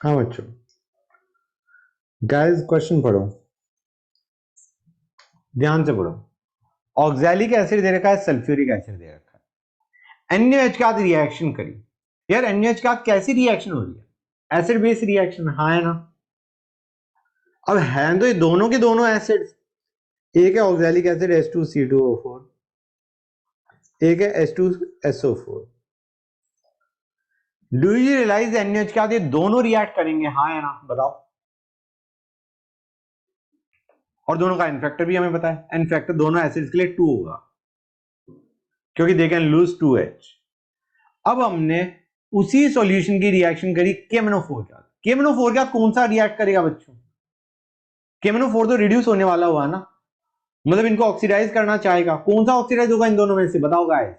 हाँ बच्चों, गाइस क्वेश्चन पढ़ो, ध्यान से पढ़ो। ऑक्सैलिक एसिड दे रखा है, सल्फ्यूरिक एसिड दे रखा है, NaOH के साथ रिएक्शन करी। यार NaOH के साथ कैसी रिएक्शन हो रही है? एसिड बेस रिएक्शन, हाँ है ना? अब है तो ये दोनों के दोनों एसिड, एक है ऑक्सैलिक एसिड H2C2O4, एक है H2SO4। Do you realise NaOH के साथ ये दोनों रिएक्ट करेंगे, हाँ है ना? बताओ। और दोनों का एन फैक्टर भी हमें पता है, एन फैक्टर दोनों एसिड्स के लिए 2 होगा, क्योंकि दे कैन लूज 2H। अब हमने उसी सॉल्यूशन की रिएक्शन करी KMnO4 के साथ। KMnO4 के साथ कौन सा रिएक्ट करेगा बच्चों? KMnO4 तो रिड्यूस होने वाला हुआ ना, मतलब इनको ऑक्सीडाइज करना चाहेगा। कौन सा ऑक्सीडाइज होगा इन दोनों में से, बताओ guys.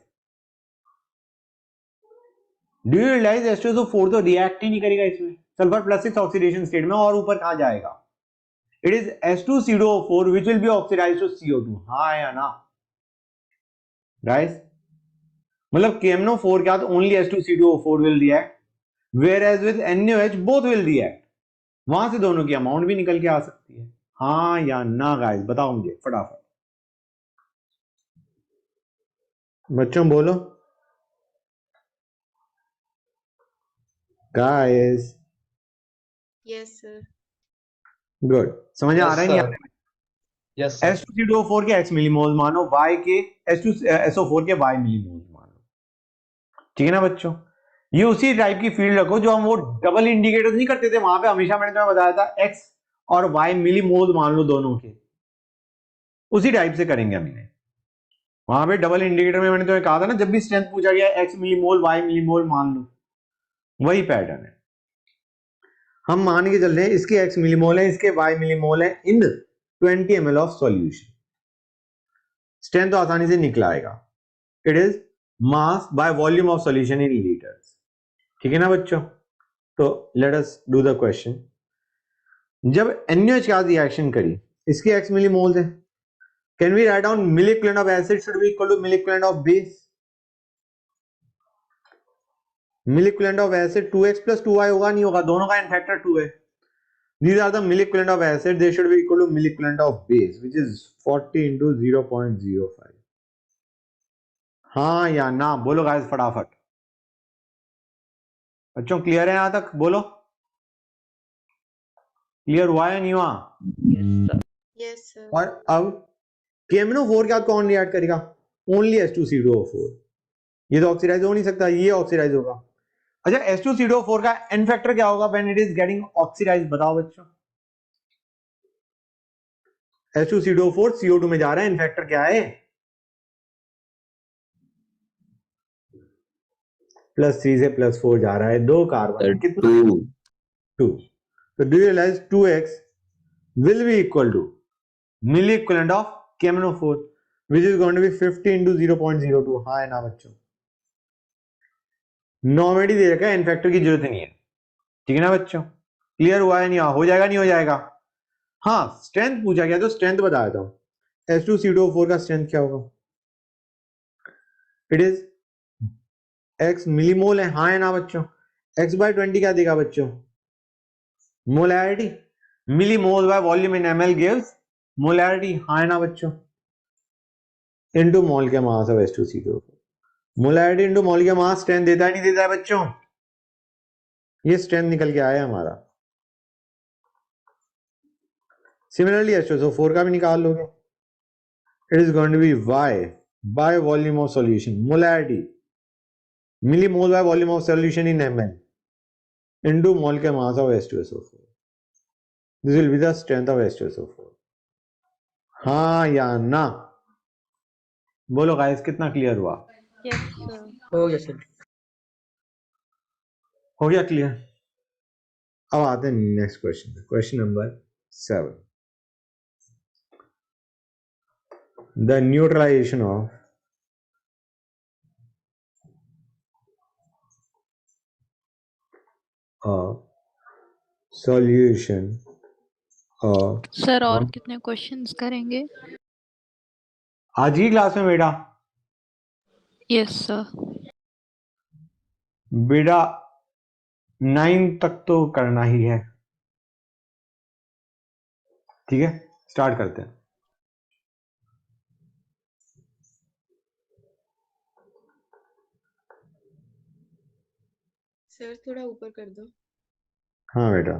Do you realise H2SO4 तो रिएक्ट ही नहीं करेगा इसमें, सल्फर +6 ऑक्सीडेशन स्टेट में, और ऊपर कहां जाएगा? It is H2CO4 which will be oxidized to CO2, हाँ या ना गाइस? मतलब KMnO4 के साथ only H2CO4 will react, whereas with NaOH both will react। वहां से दोनों की अमाउंट भी निकल के आ सकती है, हाँ या ना गाइस? बताओ मुझे फटाफट, बच्चों बोलो गाइस। Yes sir. गुड, समझ आ रहा है नहीं आ रहा है? Yes sir. H2CO4 के X मिलीमोल मानो, Y के H2SO4 के Y मिलीमोल मानो, ठीक है ना बच्चों? ये उसी टाइप की फील्ड रखो जो हम वो डबल इंडिकेटर नहीं करते थे, वहां पे हमेशा मैंने तुम्हें बताया था X और Y मिलीमोल मान लो दोनों के, उसी टाइप से करेंगे हम इन्हें। वहां पे डबल इंडिकेटर में मैंने तुम्हें कहा था ना, जब भी स्ट्रेंथ पूछा गया X मिलीमोल Y मिलीमोल मान लो, वही पैटर्न है। हम मान के चल रहे हैं इसके X मिलीमोल है, इसके Y मिलीमोल है in 20 ml of solution. Strength तो आसानी से निकल आएगा, it is mass by volume of solution in litres, ठीक है ना बच्चों? तो let us do the question. जब NaOH के साथ रिएक्शन करी, इसके X मिलीमोल्स है, can we write down milli equivalent of acid should be equal to milli equivalent of base? Milli equivalent of acid 2x plus 2y होगा नहीं होगा, दोनों का n फैक्टर 2 है. These are the mill equivalent of acid. They should be equal to mill equivalent of base, which is 40 into 0.05. हाँ या ना बोलो गाइस फटाफट. बच्चों क्लियर है यहां तक? बोलो क्लियर हुआ है नहीं हुआ? Yes sir. Yes sir. और अब KMnO4 के साथ कौन रिएक्ट करेगा? Only H2CO4. ये तो ऑक्सीडाइज हो नहीं सकता, ये ऑक्सीडाइज होगा. अच्छा H2CO4 का n फैक्टर क्या होगा when it is getting oxidise? बताओ बच्चों. H2CO4 CO2 में जा रहा है, n फैक्टर क्या है? +3 से +4 जा रहा है, 2 कार्बन है, कितना? 2. So do you realize 2x will be equal to mill equivalent of KMnO4, which is going to be 50 into 0.02. हाँ है ना बच्चों? नॉर्मेलिटी दे रखा है, n फैक्टर की जरूरत नहीं है. ठीक है ना बच्चों? क्लियर हुआ है नहीं? हो जाएगा नहीं हो जाएगा? हाँ स्ट्रेंथ पूछा गया तो स्ट्रेंथ बता देता हूँ. H2CO4 का स्ट्रेंथ क्या होगा? इट इज x मिलीमोल है. हाँ है ना बच्चों? x/20 क्या देगा बच्चों? Molarity. Millimole by volume in ml gives molarity. हाँ है ना बच्चों? इनटू मोल के mass of H2CO4. Molarity into मोल के मास स्ट्रेंथ देता है नहीं देता है बच्चों? ये स्ट्रेंथ निकल के आया हमारा. सिमिलरली H2SO4 का भी निकाल लोगे. It is going to be y by volume of solution. Molarity millimole by volume of solution in ml into mole के mass of H2SO4. This will be the strength of H2SO4. हाँ या ना? बोलो guys कितना clear हुआ? Yes, sir. हो गया sir. हो गया क्लियर? अब आते हैं next question. Question number 7. The neutralization of a solution of sir और कितने क्वेश्चंस करेंगे? आज ही क्लास में बेटा. Yes sir. बेटा 9 तक तो करना ही है. ठीक है स्टार्ट करते हैं. सर थोड़ा ऊपर कर दो. हाँ बेटा.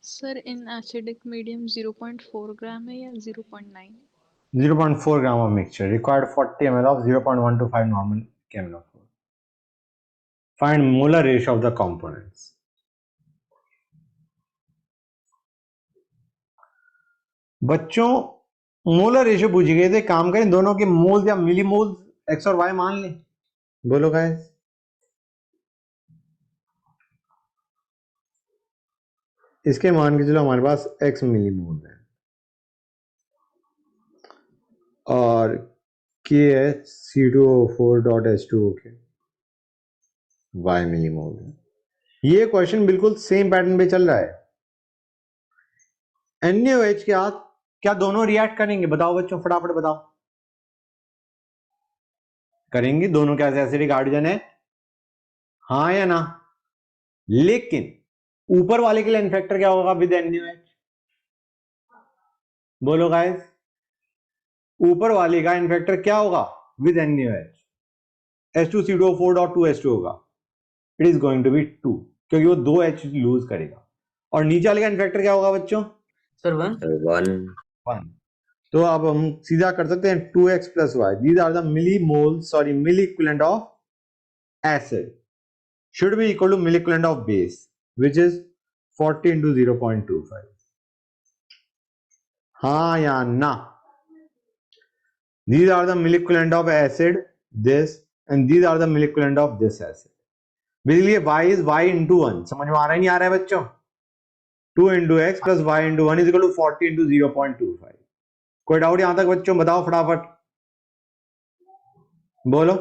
Sir in acidic medium 0.4 gram है या 0.9? 0.4 gram of mixture required 40 ml of 0.125 normal KMnO4. Find molar ratio of the components. बच्चों मोलर रेशियो पूछे गए थे, काम करें दोनों के मोल्स या मिली मोल्स एक्स और वाई मान लें। बोलो गाइस, इसके मान के चलो हमारे पास x मिली मोल है और k है C2O4.H2O के y मिली मोल है। ये क्वेश्चन बिल्कुल सेम पैटर्न पे चल रहा है। NaOH के साथ क्या दोनों रिएक्ट करेंगे? बताओ बच्चों, फटाफट बताओ। करेंगे, दोनों क्या एसिडिक हाइड्रोजन है, हाँ या ना? लेकिन ऊपर वाले के लिए एन फैक्टर क्या होगा विद NaOH? बोलो गाइस, ऊपर वाले का एन फैक्टर क्या होगा विद NaOH? H2CO4.2H2 होगा। It is going to be 2 क्योंकि वो 2 H लूज करेगा। और नीचे वाले का एन फैक्टर क्या होगा बच्चों? सर 1 1 1। तो अब हम सीधा कर सकते हैं 2x plus y। These are the milli-equivalent of acid should be equal to milli-equivalent of base, which is 40 into 0.25. हाँ या ना? These are the milli-equivalent of acid, this, and these are the milli-equivalent of this acid. Basically y is y into 1. समझ में आ रहा है नहीं आ रहा है बच्चों? 2 into x plus y into 1 is equal to 40 into 0.25. कोई डाउट यहां तक बच्चों? बताओ फटाफट, बोलो।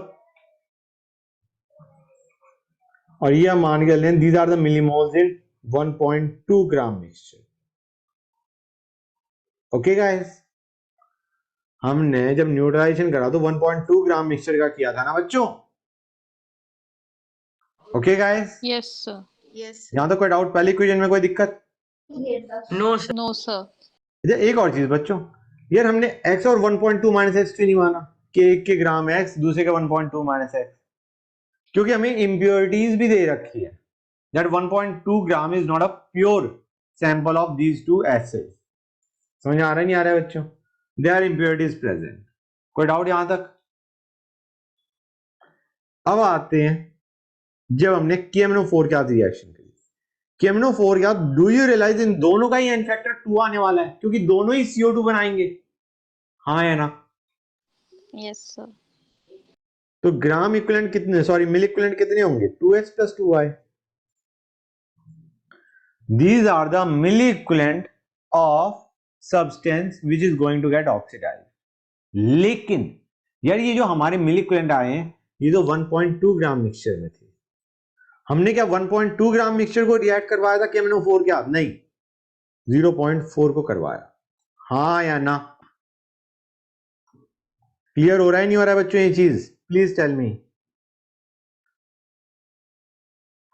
और ये हम मान के लें these are the millimoles in 1.2 gram mixture. Okay guys, हमने जब न्यूट्रलाइजेशन करा तो 1.2 ग्राम मिक्सचर का किया था ना बच्चों? Okay guys, yes sir. Yes यहां तो कोई डाउट? पहले इक्वेशन में कोई दिक्कत? No sir no sir. अच्छा एक और चीज बच्चों, यार हमने x और 1.2 माइनस एक्स नहीं माना कि एक के ग्राम x दूसरे का 1.2 माइनस एक्स, क्योंकि हमें इम्प्योरिटीज भी दे रखी है that 1.2 gram is not a pure sample of these two acids. समझ आ रहा है नहीं आ रहा है बच्चों? They are impurities present. कोई डाउट यहां तक? अब आते हैं जब हमने KMnO4 के साथ रिएक्शन करी, KMnO4 के साथ डू यू रियलाइज इन दोनों का ही एन फैक्टर 2 आने वाला है क्योंकि दोनों ही CO2 बनाएंगे, हाँ या ना? Yes sir. तो ग्राम इक्विवेलेंट कितने, सॉरी मिल इक्विवेलेंट कितने होंगे? 2x plus 2y। These are the milli equivalent of substance which is going to get oxidized. लेकिन यार ये जो हमारे मिली इक्विवेलेंट आए हैं ये तो 1.2 ग्राम मिक्सचर में थे। हमने क्या 1.2 ग्राम मिक्सचर को रिएक्ट करवाया था KMnO4 के साथ? नहीं, 0.4 को करवाया, हाँ या ना? क्लियर हो रहा है नहीं हो रहा है बच्चों ये चीज? Please tell me.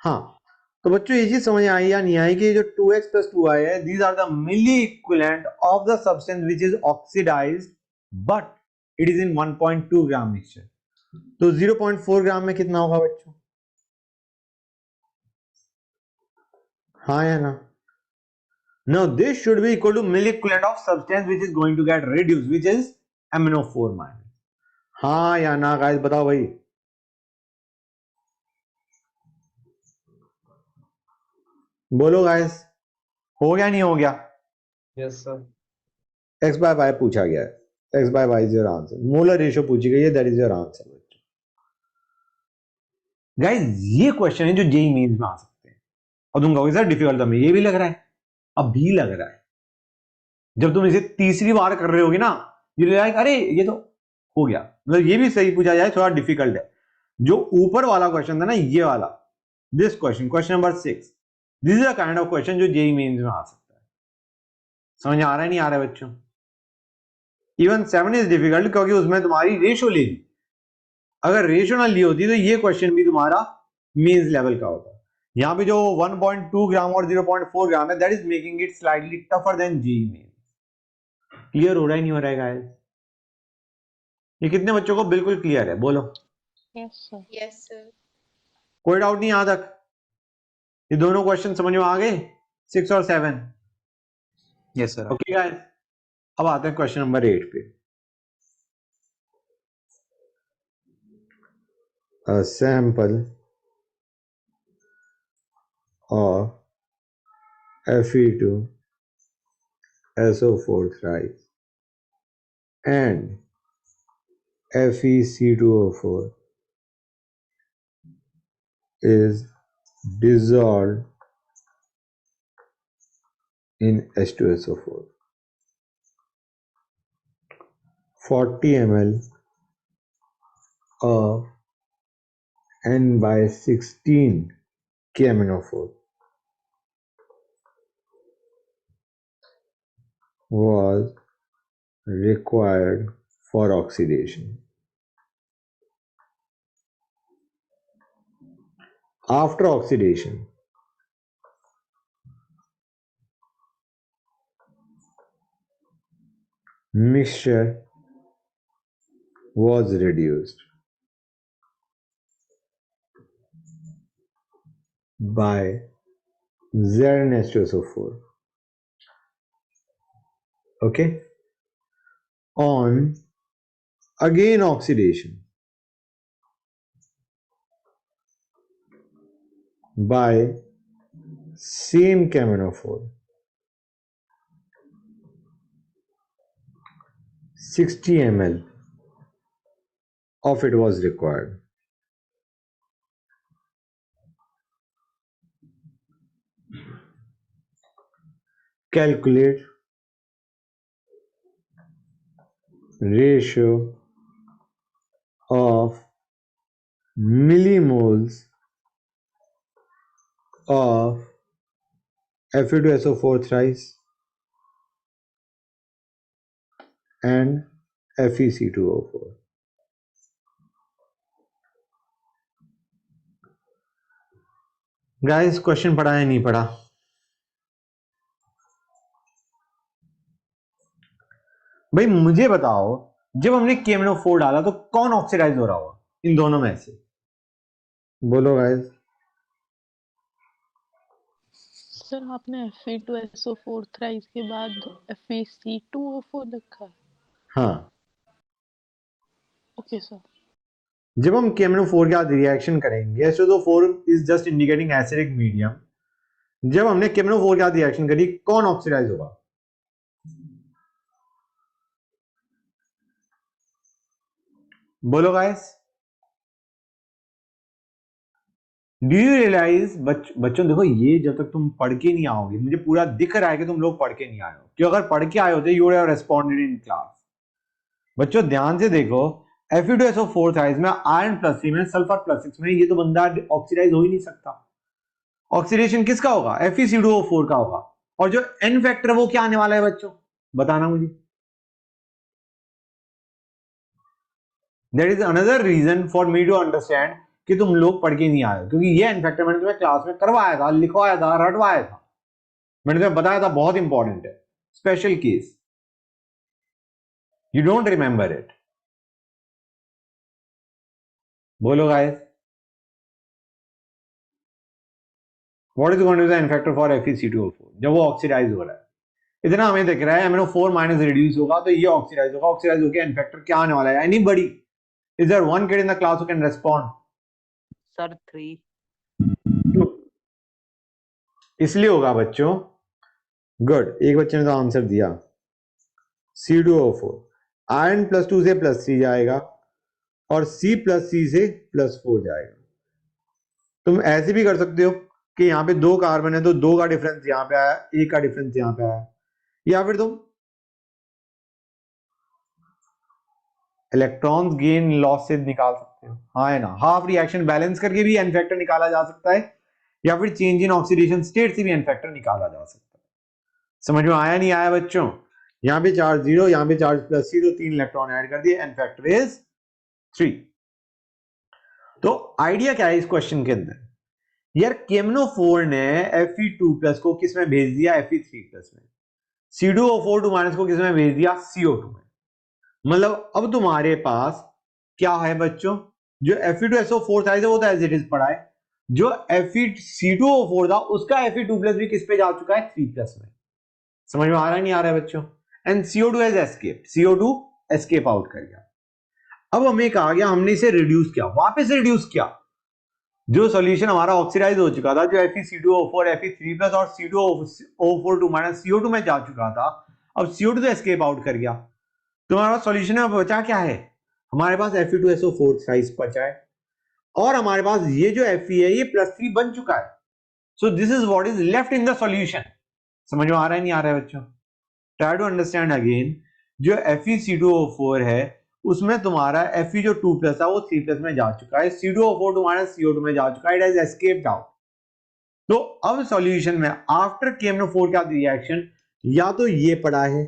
हाँ, तो बच्चों ये चीज समझ आई या नहीं आई कि जो 2x plus 2y है these are the milli equivalent of the substance which is oxidized but it is in 1.2 gram mixture. तो 0.4 ग्राम में कितना होगा बच्चों? हाँ या ना? Now this should be equal to milli equivalent of substance which is going to get reduced which is MnO4 minus। हाँ या ना गाइस बताओ भाई? बोलो गाइस, हो गया नहीं हो गया? Yes sir x by y पूछा गया है, x by y is your answer। Molar ratio पूछी गई है, that is your answer। Guys ये क्वेश्चन है जो जेईई मेंस में आ सकते हैं और तुम कहोगे सर डिफिकल्ट था, ये भी लग रहा है, अभी लग रहा है। जब तुम इसे तीसरी बार कर रहे होगे ना ये रियलाइज अरे ये तो हो गया, मतलब ये भी सही पूछा जाए थोड़ा डिफिकल्ट है। जो ऊपर वाला क्वेश्चन था ना ये वाला, this question, question number 6, this is a kind of question जो जेईई मेंस में आ सकता है। समझ आ रहा है नहीं आ रहा है बच्चों? इवन 7 इज डिफिकल्ट क्योंकि उसमें तुम्हारी रेशियो ले ली, अगर रेशियो ना ली होती तो ये क्वेश्चन भी तुम्हारा मेंस लेवल का होता। यहां पे जो 1.2 ग्राम और 0.4 ग्राम है that is making it slightly tougher than JEE Mains. Clear हो रहा है नहीं हो रहा है गाइस? ये कितने बच्चों को बिल्कुल क्लियर है? बोलो। Yes sir. यस सर कोई डाउट नहीं यहां तक? ये दोनों क्वेश्चन समझ में आ गए, 6 और 7? Yes sir. ओके गाइस, अब आते हैं क्वेश्चन नंबर 8 पे। A sample of Fe2SO4 thrice and FeC2O4 is dissolved in H2SO4. 40 ml of N/16 KMnO4 was required for oxidation. After oxidation, mixture was reduced by ZnH2SO4. Okay. On again oxidation by same KMnO4, 60 ml of it was required. Calculate ratio of millimoles of Fe2SO4 thrice and FeC2O4. Guys question पढ़ा है नहीं पढ़ा? भाई मुझे बताओ, जब हमने KMnO4 डाला तो कौन ऑक्सीडाइज हो रहा होगा इन दोनों में से? बोलो गाइस। सर आपने Fe2SO4 थ्राइस के बाद FeC2O4 लिखा है? हाँ, ओके सर। जब हम KMnO4 के साथ रिएक्शन करेंगे, H2SO4 is just indicating acidic medium. जब हमने KMnO4 के साथ रिएक्शन करी, कौन ऑक्सीडाइज होगा? बोलो गाइस। डू यू रियलाइज बच्चों देखो, ये जब तक तुम पढ़ के नहीं आओगे, मुझे पूरा दिख रहा है कि तुम लोग पढ़ के नहीं आए हो, क्यों अगर पढ़ के आए होते you would have responded in class. बच्चों ध्यान से देखो, Fe2SO4 थ्राइस में आयरन +3 में सल्फर +6 में ये तो बंदा ऑक्सीडाइज हो ही नहीं सकता। ऑक्सीडेशन किसका होगा? FeC2O4 का होगा। और जो N फैक्टर वो क्या आने वाला है बच्चों, बताना मुझे। That is another reason for me to understand कि तुम लोग पढ़ के नहीं आए हो, क्योंकि ये N फैक्टर मैंने तुम्हें क्लास में करवाया था, लिखवाया था, रटवाया था, मैंने तुम्हें बताया था, बहुत इंपॉर्टेंट है, special case. You don't remember it? बोलो guys, what is going to be the N factor for FeC2O4 जब वो ऑक्सीडाइज हो रहा है? इतना हमें दिख रहा है MnO4 माइनस रिड्यूस होगा तो ये ऑक्सीडाइज होगा। ऑक्सीडाइज होकर N फैक्टर क्या आने वाला है? Anybody? Is there one kid in the class who can respond? Sir 3। इसलिए होगा बच्चों। गुड, एक बच्चे ने तो आंसर दिया C2O4। आयरन +2 से +3 जाएगा और C + C से +4 जाएगा। तुम ऐसे भी कर सकते हो कि यहाँ पे 2 कार्बन है तो 2 का डिफरेंस यहाँ पे आया, 1 का डिफरेंस यहाँ पे आया, या फिर तुम इलेक्ट्रॉन्स गेन लॉस से निकाल सकते हो। हाँ है ना, हाफ रिएक्शन बैलेंस करके भी N फैक्टर निकाला जा सकता है, या फिर चेंज इन ऑक्सीडेशन स्टेट से भी N फैक्टर निकाला जा सकता है। समझ में आया नहीं आया बच्चों? यहाँ पे चार्ज 0, यहाँ पे चार्ज +C, तो 3 इलेक्ट्रॉन ऐड कर दिए, N फैक्टर इज 3। तो आइडिया क्या है इस क्वेश्चन के अंदर? यार KMnO4 ने Fe2+ को किस में भेज दिया? Fe3+ में। C2O4 को किस में भेज दिया? CO2 में। मतलब अब तुम्हारे पास क्या है बच्चों? जो Fe2SO4 था वो तो एज इट इज पड़ा है, जो FeC2O4 था उसका Fe2+ भी किस पे जा चुका है? 3+ में। समझ में आ रहा है नहीं आ रहा है बच्चों? And CO2 has escaped, CO2 escape out कर गया। अब हमें कहा गया, हमने इसे रिड्यूस किया, वापस रिड्यूस किया, जो सॉल्यूशन हमारा ऑक्सीडाइज हो चुका था, जो Fe2O4 Fe3+ और C2O4 माइनस CO2 में जा चुका था, अब CO2 तो एस्केप आउट कर गया, तो हमारे पास सॉल्यूशन में बचा क्या है? हमारे पास Fe2SO4 साइज बचा है और हमारे पास ये जो Fe है ये +3 बन चुका है। So this is what is left in the solution. समझ में आ रहा है नहीं आ रहा है बच्चों? Try to understand again. जो Fe2O4 है उसमें तुम्हारा Fe जो 2+ था वो 3+ में जा चुका है, C2O4 तुम्हारा CO2 में जा चुका है, इट हैज एस्केप्ड आउट। तो अब सॉल्यूशन में आफ्टर KMnO4 का रिएक्शन या तो ये पड़ा है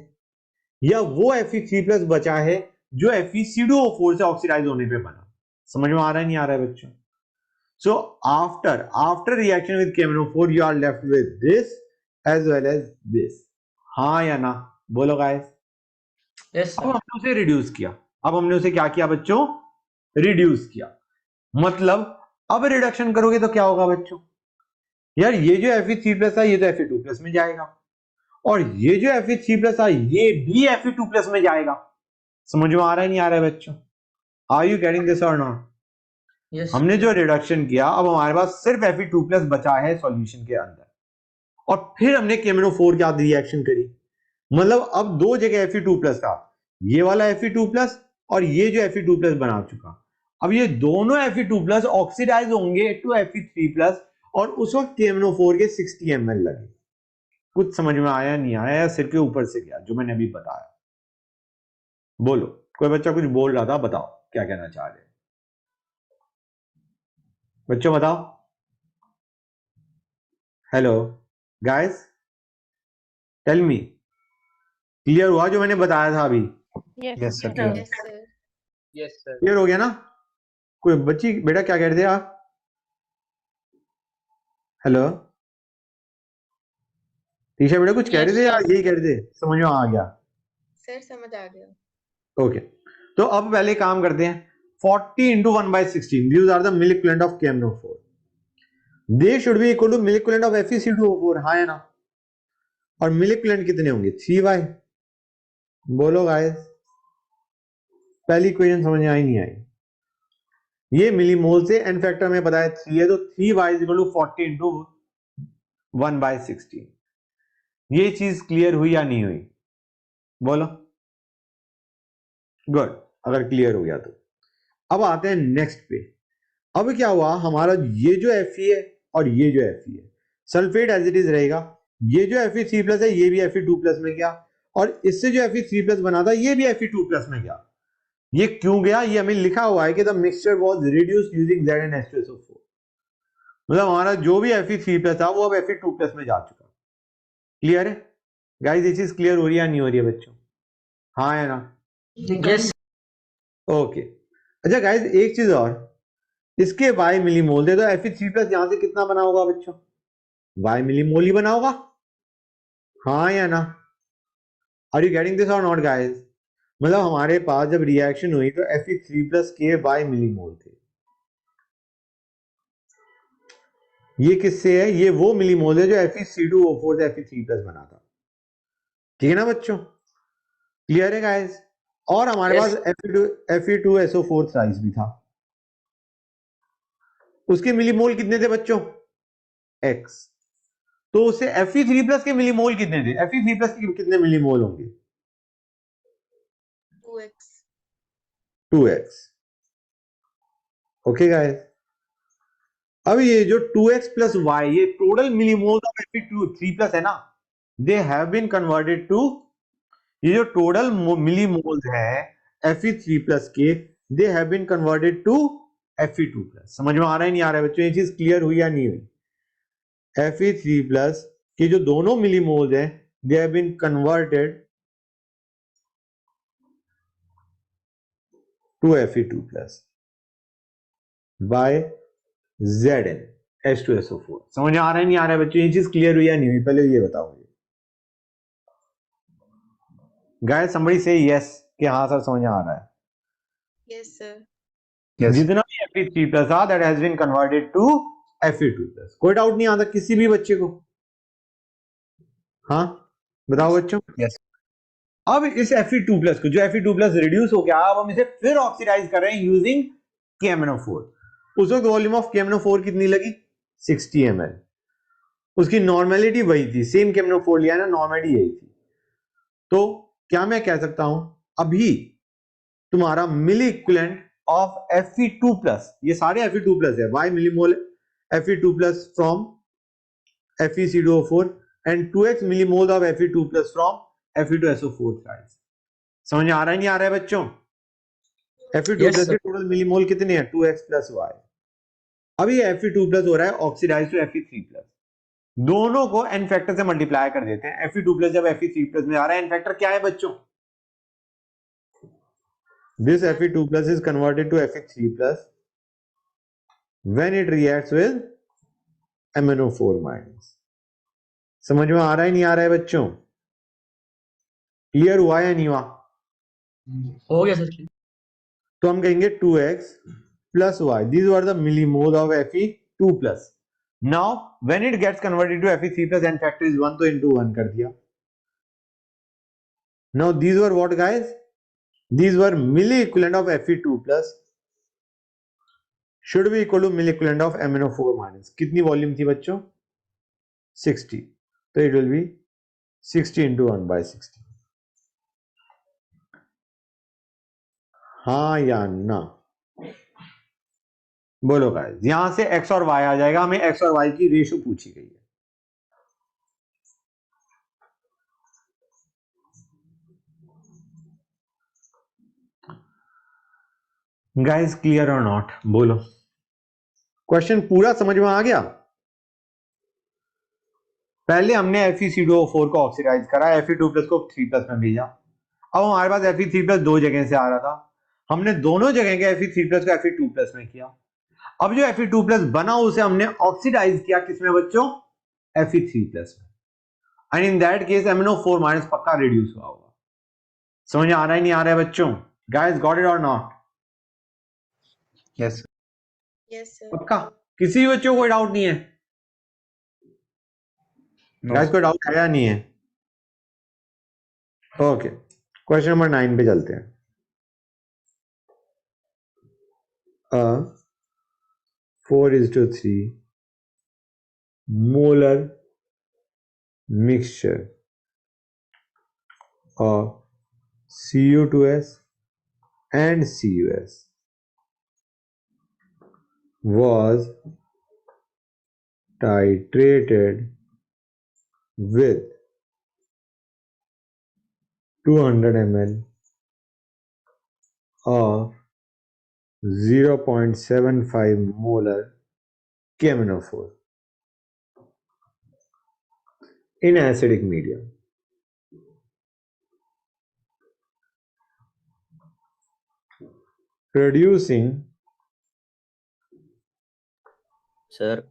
या वो Fe3+ बचा है जो FeC2O4 से ऑक्सीडाइज होने पे बना। समझ में आ रहा है नहीं आ रहा है बच्चों? So after reaction with KMnO4 you are left with this as well as this. हाँ या ना? बोलो गाइस। Yes, अब sir. हमने उसे रिड्यूस किया। अब हमने उसे क्या किया बच्चों? रिड्यूस किया। मतलब अब रिडक्शन करोगे तो क्या होगा बच्चों? यार ये जो Fe3+ था ये तो Fe2+ में जाएगा और ये जो Fe3+ था ये भी Fe2+ में जाएगा। समझ में आ रहा है नहीं आ रहा है बच्चों? Are you getting this or not? Yes. हमने जो रिडक्शन किया अब हमारे पास सिर्फ Fe2+ बचा है सॉल्यूशन के अंदर और फिर हमने KMnO4 के साथ रिएक्शन करी। मतलब अब दो जगह Fe2+ था, ये वाला Fe2+ और ये जो Fe2+ बना चुका। अब ये दोनों Fe2+ ऑक्सीडाइज होंगे टू Fe3+ और उस वक्त KMnO4 के 60 ml लगे। कुछ समझ में आया नहीं आया या सिर के ऊपर से गया जो मैंने अभी बताया? बोलो, कोई बच्चा कुछ बोल रहा था, बताओ क्या कहना चाह रहे हैं बच्चों, बताओ। Hello guys, tell me, clear हुआ जो मैंने बताया था अभी? Yes, sir. Sir. Yes, sir. Yes, sir. Clear हो गया ना? कोई बच्ची बेटा क्या कह रहे थे आप? हेलो टीशा बेटा कुछ कह रहे थे या Yes, यही कह रहे थे? समझ में आ गया? सर समझ आ गया। ओके, तो अब पहले काम करते हैं। 40 into 1/16 these are the molecular of KMnO4, they should be equal to molecular of FeC2O4। हाँ या ना? और molecular कितने होंगे? 3y। बोलो गाइस, पहली इक्वेशन समझ में आई नहीं आई? ये मिलीमोल से एन फैक्टर में पता है 3 है, तो 3y = 40 into 1/16। ये चीज क्लियर हुई या नहीं हुई? बोलो। गुड, अगर क्लियर हो गया तो अब आते हैं नेक्स्ट पे। अब क्या हुआ, हमारा ये जो Fe है और ये जो Fe है सल्फेट एज इट इज रहेगा। ये जो Fe3+ है ये भी Fe2+ में गया और इससे जो Fe3+ बना था ये भी Fe2+ में गया। ये क्यों गया? ये हमें लिखा हुआ है कि the mixture was reduced using ZnH2SO4। मतलब हमारा जो भी Fe3+ था वो अब Fe2+ में जा चुका। क्लियर है गाइस? ये चीज क्लियर हो रही है या नहीं हो रही है बच्चों? हाँ या ना? Yes. ओके। अच्छा गाइस, एक चीज और, इसके y मिलीमोल दे, तो Fe3+ यहां से कितना बना होगा बच्चों? y मिलीमोल ही बना होगा। हाँ या ना? आर यू गेटिंग दिस और नॉट गाइस? मतलब हमारे पास जब रिएक्शन हुई तो Fe3+ के y मिलीमोल थे। ये किससे है? ये वो मिलीमोल है जो FeC2O4 से Fe3+ बना था। ठीक है ना बच्चों? क्लियर है गाइस? और हमारे Yes. पास Fe2SO4 साइज भी था। उसके मिलीमोल कितने थे बच्चों? x। तो उससे Fe3+ के मिलीमोल कितने थे? Fe3+ के कितने मिलीमोल होंगे? 2x। 2x। ओके गाइस, अब ये जो 2x + y ये टोटल मिलीमोल ऑफ Fe3+ है ना, they have been converted to, ये जो टोटल मिलीमोल्स है Fe3+ के, they have been converted to Fe2+। समझ में आ रहा है नहीं आ रहा है बच्चों? ये चीज क्लियर हुई या नहीं हुई? Fe3+ के जो दोनों मिलीमोल्स हैं they have been converted to Fe2+ by ZnH2SO4। समझ में आ रहा है नहीं आ रहा है बच्चों? ये चीज क्लियर हुई या नहीं हुई? पहले ये बताओ मुझे गाइस। समबडी से यस कि हाँ सर समझ में आ रहा है। Yes, sir. Yes. जितना भी Fe3+ था that has been converted to Fe2+। कोई डाउट नहीं आता किसी भी बच्चे को? हाँ बताओ बच्चों। Yes. अब इस Fe2+ को, जो Fe2+ रिड्यूस हो गया, अब हम इसे फिर ऑक्सीडाइज कर रहे हैं यूजिंग KMnO4। उस वक्त वॉल्यूम ऑफ KMnO4 कितनी लगी 60 ml। उसकी नॉर्मेलिटी वही थी, सेम KMnO4 लिया ना, नॉर्मेलिटी यही थी। तो क्या मैं कह सकता हूं अभी तुम्हारा मिली इक्विवेलेंट ऑफ Fe2+, ये सारे Fe2+ है, y millimole Fe2+ from FeC2O4 and 2x millimole of Fe2+ from Fe2SO4 guys. समझ आ रहा है नहीं आ रहा है बच्चों? Fe2+ Yes, के sir. टोटल मिलीमोल कितने हैं 2x + y। अब ये Fe2+ हो रहा है ऑक्सीडाइज टू Fe3+, दोनों को n फैक्टर से मल्टीप्लाई कर देते हैं। Fe2+ जब Fe3+ में आ रहा है, n फैक्टर क्या है बच्चों? This Fe2+ is converted to Fe3+ when it reacts with MnO4-। समझ में आ रहा है नहीं आ रहा है बच्चों? क्लियर हुआ या नहीं हुआ? हो गया सर। तो हम कहेंगे 2x plus y, these were the millimoles of Fe2+। now when it gets converted to Fe3+, n factor is 1, तो into 1 कर दिया। now these were what guys? These were milli equivalent of Fe2+ should be equal to milli equivalent of MnO4-। कितनी volume थी बच्चों 60, तो it will be 60 into 1/60। हाँ या ना बोलो गाइस। यहां से x और y आ जाएगा, हमें x और y की रेशो पूछी गई है। गाइस क्लियर और नॉट बोलो? क्वेश्चन पूरा समझ में आ गया? पहले हमने FeC2O4 को ऑक्सीडाइज करा, Fe2+ को 3+ में भेजा। अब हमारे पास Fe3+ दो जगह से आ रहा था, हमने दोनों जगह के Fe3+ को Fe2+ में किया। अब जो Fe2+ बना उसे हमने ऑक्सीडाइज किया किसमें बच्चों? Fe3+ में। And in that case MnO4- पक्का रिड्यूस हुआ होगा। समझ आ रहा है नहीं आ रहा है बच्चों? गाइस गॉट इट और not? Yes, sir. Yes sir. पक्का? किसी भी बच्चों को कोई डाउट नहीं है? No, guys sir. कोई डाउट है या नहीं है? ओके, क्वेश्चन नंबर 9 पे चलते हैं। A 4:3 molar mixture of Cu2S and CuS was titrated with 200 ml of 0.75 molar KMnO4 in acidic medium. Producing, sir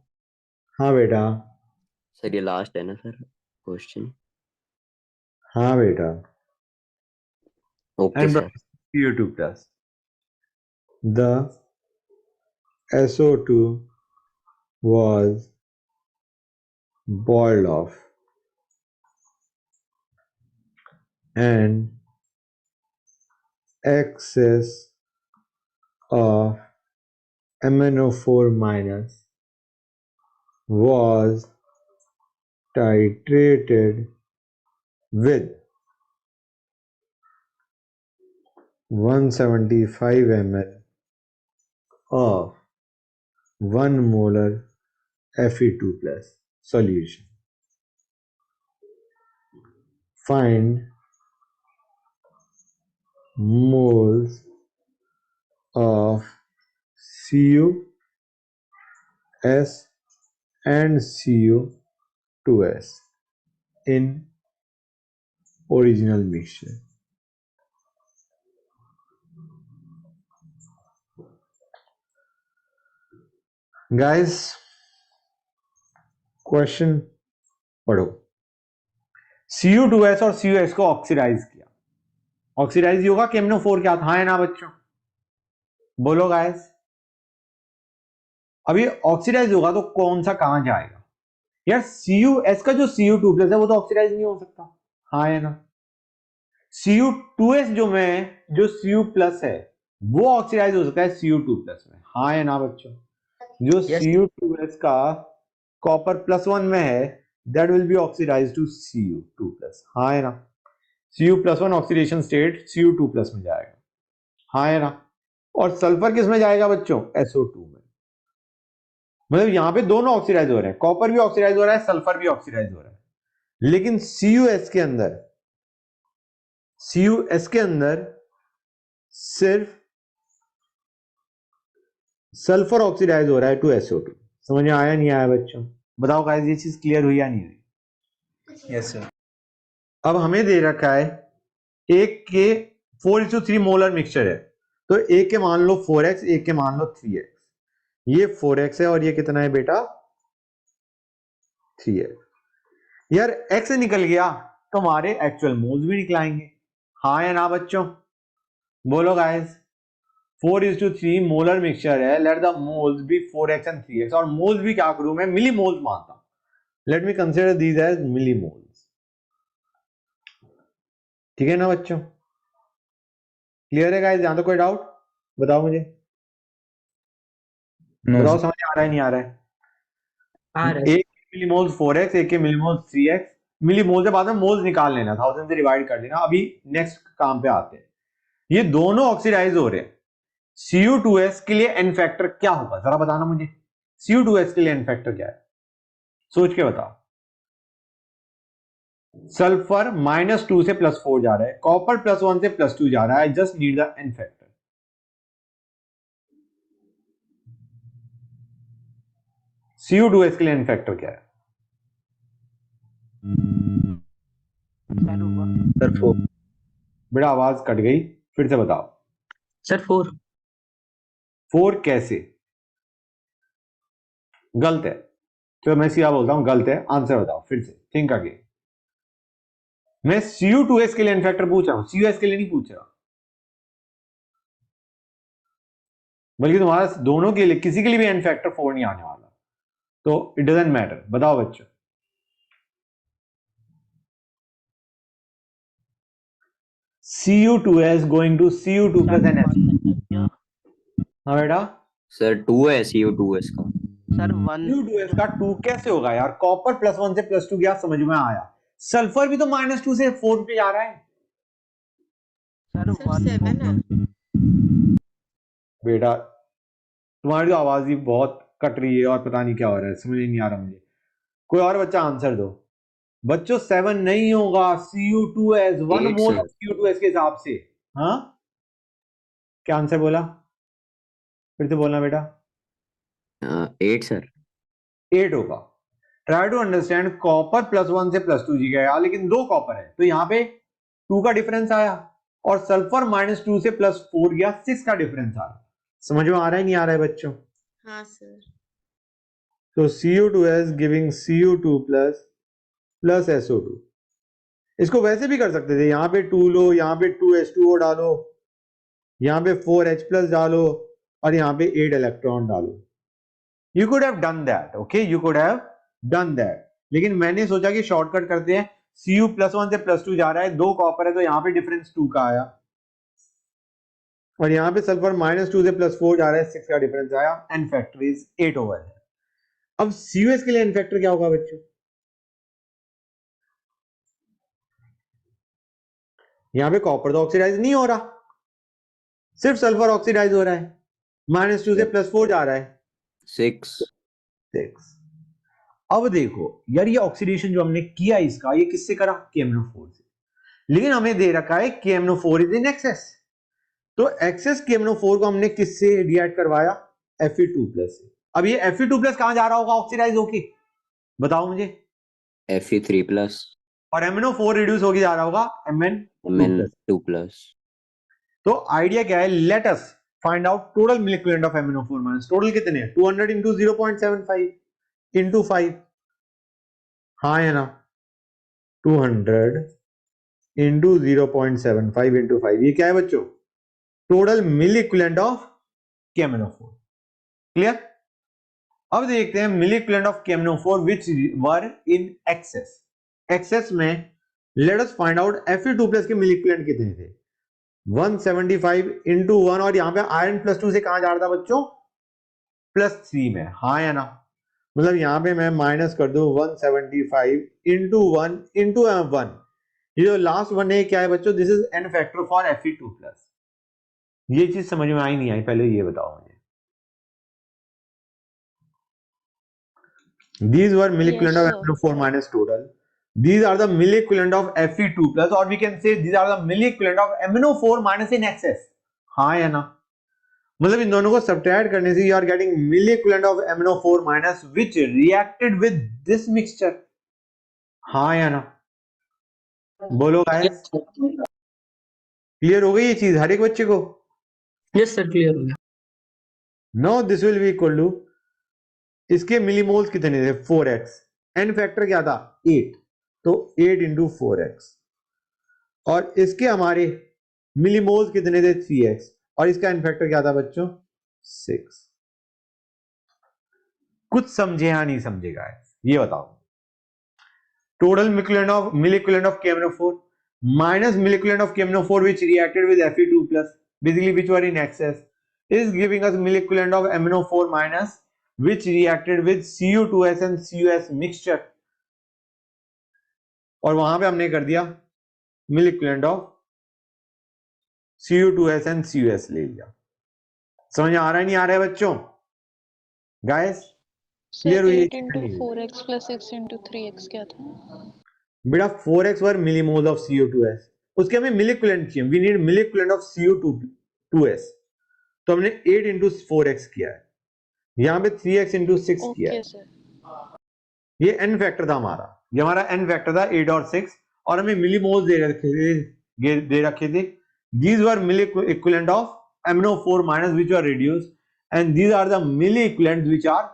हाँ बेटा, सर ये लास्ट है ना सर क्वेश्चन? हाँ बेटा, okay and sir. Cu2+. The SO2 was boiled off and excess of MnO4- was titrated with 175 ml of 1 molar Fe2+ solution. Find moles of CuS and Cu2S in original mixture. Guys, question पढ़ो। Cu2S और CuS को oxidise किया, oxidise होगा KMnO4 क्या था, है ना बच्चों? बोलो गाइस। अभी ऑक्सीडाइज होगा तो कौन सा कहां जाएगा यार? CuS का जो Cu2+ है वो तो ऑक्सीडाइज नहीं हो सकता, हाँ है ना? Cu2S जो में जो Cu+ है वो ऑक्सीडाइज हो सकता है Cu2+ में, हाँ है ना बच्चों? जो Yes. Cu2S का कॉपर +1 में है that will be oxidise to Cu2+। हाँ है ना, Cu+1 ऑक्सीडेशन स्टेट Cu2+ में जाएगा। हाँ है ना, और सल्फर किस में जाएगा बच्चों? SO2 में। मतलब यहां पे दोनों ऑक्सीडाइज हो रहे हैं, कॉपर भी ऑक्सीडाइज हो रहा है, सल्फर भी ऑक्सीडाइज हो रहा है, लेकिन CuS के अंदर सिर्फ सल्फर ऑक्सीडाइज हो रहा है टू SO2। समझ में आया नहीं आया बच्चों? बताओ गाइस, ये चीज क्लियर हुई या नहीं हुई? Yes, sir. अब हमें दे रखा है एक के 4:3 मोलर मिक्सचर है, तो एक के मान लो 4x, एक के मान लो 3x। ये 4x है और ये कितना है बेटा? 3x। यार x निकल गया तो हमारे एक्चुअल मोल्स भी निकलाएंगे। हाँ या ना बच्चों? बोलो गाइस। 4:3 मोलर मिक्सचर है, let the moles be 4x and 3x, और मोल्स भी क्या करूं मैं? मिली मोल्स मानता हूं। Let me consider these as milli moles. ठीक है ना बच्चों? क्लियर है गाइस? यहां तो कोई डाउट? बताओ मुझे, No, बताओ sir. समझ आ रहा है नहीं आ रहा है? आ रहा है एक मिलीमोल्स 4x, एक के मिलीमोल्स 3x। मिलीमोल के बाद में मोल्स निकाल लेना, 1000 से डिवाइड कर लेना। अभी नेक्स्ट काम पे आते हैं। ये दोनों ऑक्सीडाइज हो रहे हैं। Cu2S के लिए एन फैक्टर क्या होगा जरा बताना मुझे। Cu2S के लिए एन फैक्टर क्या है? सोच के बताओ। सल्फर -2 से +4 जा रहा है, कॉपर +1 से +2 जा रहा है। Just need the n factor. Cu2S के लिए एन फैक्टर क्या है? सर 4 बेटा आवाज कट गई, फिर से बताओ। सर 4 4 कैसे? गलत है। तो मैं सीधा बोलता हूं गलत है। आंसर बताओ फिर से, थिंक अगेन। मैं Cu2S के लिए एन फैक्टर पूछ रहा हूं, CuS के लिए नहीं पूछ रहा। बल्कि तुम्हारा दोनों के लिए, किसी के लिए भी एन फैक्टर 4 नहीं आने वाला, तो इट डजंट मैटर। बताओ बच्चों। Cu2S going to Cu2 plus n S. हाँ बेटा, सर 2 है CO2S का। सर 1 Cu2S का 2 कैसे होगा यार? कॉपर +1 से +2 गया, समझ में आया। सल्फर भी तो -2 से 4 पे जा रहा है सर सर 1 7 है। बेटा। तुम्हारी तो आवाज ही बहुत कट रही है और पता नहीं क्या हो रहा है, समझ नहीं आ रहा मुझे। कोई और बच्चा आंसर दो। बच्चों 7 नहीं होगा। Cu2S 1 8 mole sir. Of Cu2S के हिसाब से। हाँ, क्या आंसर बोला? फिर से बोलना बेटा। 8 सर। 8 होगा। ट्राई टू अंडरस्टैंड, कॉपर +1 से +2 जी गया, लेकिन 2 कॉपर है तो यहाँ पे 2 का डिफरेंस आया, और सल्फर -2 से +4 गया, 6 का डिफरेंस आया। समझ में आ रहा है नहीं आ रहा है बच्चों? हाँ सर। तो Cu2S giving Cu2 plus SO2। इसको वैसे भी कर सकते थे, यहाँ पे 2 लो, यहाँ पे 2H2O डालो, यहाँ पे 4H+ डालो, और यहाँ पे 8 इलेक्ट्रॉन डालो। You could have done that, okay, you could have done that. लेकिन मैंने सोचा कि शॉर्टकट करते हैं। Cu+1 से +2 जा रहा है, 2 कॉपर है तो यहाँ पे डिफरेंस 2 का आया, और यहाँ पे सल्फर -2 से +4 जा रहा है, 6 का डिफरेंस आया। एन फैक्टर इज 8 ओवर है। अब CuS के लिए एन फैक्टर क्या होगा बच्चों? यहाँ पे कॉपर तो ऑक्सीडाइज नहीं हो रहा, सिर्फ सल्फर ऑक्सीडाइज हो रहा है, -2 से +4 जा रहा है, 6 6। अब देखो यार, ये ऑक्सीडेशन जो हमने किया इसका, ये किससे करा? KMnO4 से। लेकिन हमें दे रखा है KMnO4 इज इन एक्सेस, तो एक्सेस KMnO4 को हमने किससे रिएक्ट करवाया? Fe2+ से। अब ये Fe2+ कहां जा रहा होगा ऑक्सीडाइज होके? बताओ मुझे। Fe3+, और MnO4 रिड्यूस होके जा रहा होगा Mn2+। Mn2+। तो आइडिया क्या है? Late us find out total molecular of MnO4-। Total कितने हैं? 200 इंटू 0.75 इंटू 5। हाँ है ना, 200 इंटू 0.75 इंटू 5। ये क्या है बच्चों? Total milliequivalent of KMnO4। Clear? अब देखते हैं milliequivalent of KMnO4 which were in excess. Excess में let us find out Fe2+ के मिलिक्यूलेंट कितने थे? 175 इंटू 1, और यहां पे आयरन +2 से कहां जा रहा था बच्चों? +3 में, हाँ या ना? मतलब यहाँ पे मैं माइनस कर दूं 175 इंटू 1 इंटू 1, ये जो लास्ट वन है क्या है बच्चों? This is n factor for Fe2+। ये चीज समझ में आई नहीं आई, पहले ये बताओ मुझे। These were milliequivalent Yes, of sir. MnO4 minus total. These are the milliequivalent of Fe2+, or we can say these are the milliequivalent of MnO4 minus in excess. हाँ या ना? मतलब इन दोनों को सब्ट्रैक्ट करने से you are getting milliequivalent of MnO4 minus which reacted with this mixture. हाँ या ना? बोलो गाइस, क्लियर हो गई ये चीज हर एक बच्चे को? यस सर क्लियर हो गया। No this will be equal to, इसके मिलीमोल्स कितने थे? 4x, n फैक्टर क्या था? 8, तो 8 इंटू 4x, और इसके हमारे मिलीमोल्स कितने थे? 3x, और इसका n फैक्टर क्या था बच्चों? 6। कुछ समझे या नहीं समझे गाइस, ये बताओ। Total milliequivalent of KMnO4 minus milliequivalent of KMnO4 which reacted with Fe2+, basically which were in excess, is giving us milliequivalent of MnO4 minus which reacted with Cu2s and Cus mixture, और वहां पे हमने कर दिया milliequivalent of Cu2s and Cus ले लिया। समझ आ रहा है नहीं आ रहा है बच्चों? गाइस सर क्लियर हुई? 8 into 4x plus 6 into 3x क्या था? बेटा 4x were millimole of Cu2s, उसके हमें मिलीक्विवेलेंट चाहिए, वी नीड मिलीक्विवेलेंट ऑफ Cu2s, तो हमने 8 इंटू 4x किया है, यहाँ पे 3x इंटू 6 किया है। Okay sir. ये n फैक्टर था हमारा, ये हमारा n फैक्टर था 8 और 6, और हमें मिलीमोल दे रखे थे। These were milli equivalent of MnO4 minus which are reduced, and these are the milli equivalent which are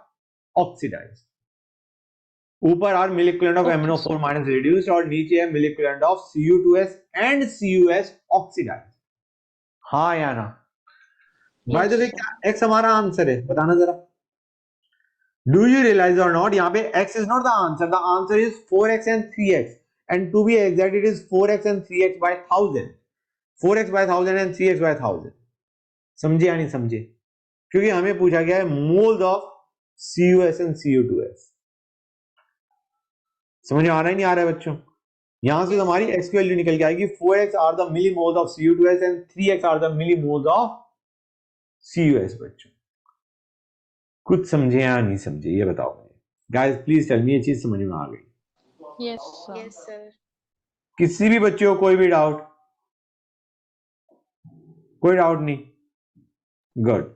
oxidised. ऊपर are milliequivalent of Okay, MnO4 sir. minus reduced, और नीचे है milliequivalent of Cu2s and Cus oxidized। हाँ या ना? By the way Yes, sir. क्या x हमारा answer है? बताना जरा। डू यू रियलाइज और नॉट, यहाँ पे x is not the answer, the answer is 4x and 3x, and to be exact it is 4x and 3x by 1000, 4x by 1000 and 3x by 1000। समझे या नहीं समझे? क्योंकि हमें पूछा गया है moles of Cus and Cu2s। समझ में आ रहा है नहीं आ रहा है बच्चों? यहां से हमारी x की वैल्यू निकल के आएगी 4x are the millimoles of Cu2s and 3x are the millimoles of Cus। बच्चों कुछ समझे या नहीं समझे ये बताओ गाइस, प्लीज टेल मी, ये चीज समझ में आ गई? Yes, sir. Yes sir. किसी भी बच्चे को कोई भी डाउट? कोई डाउट नहीं? गुड।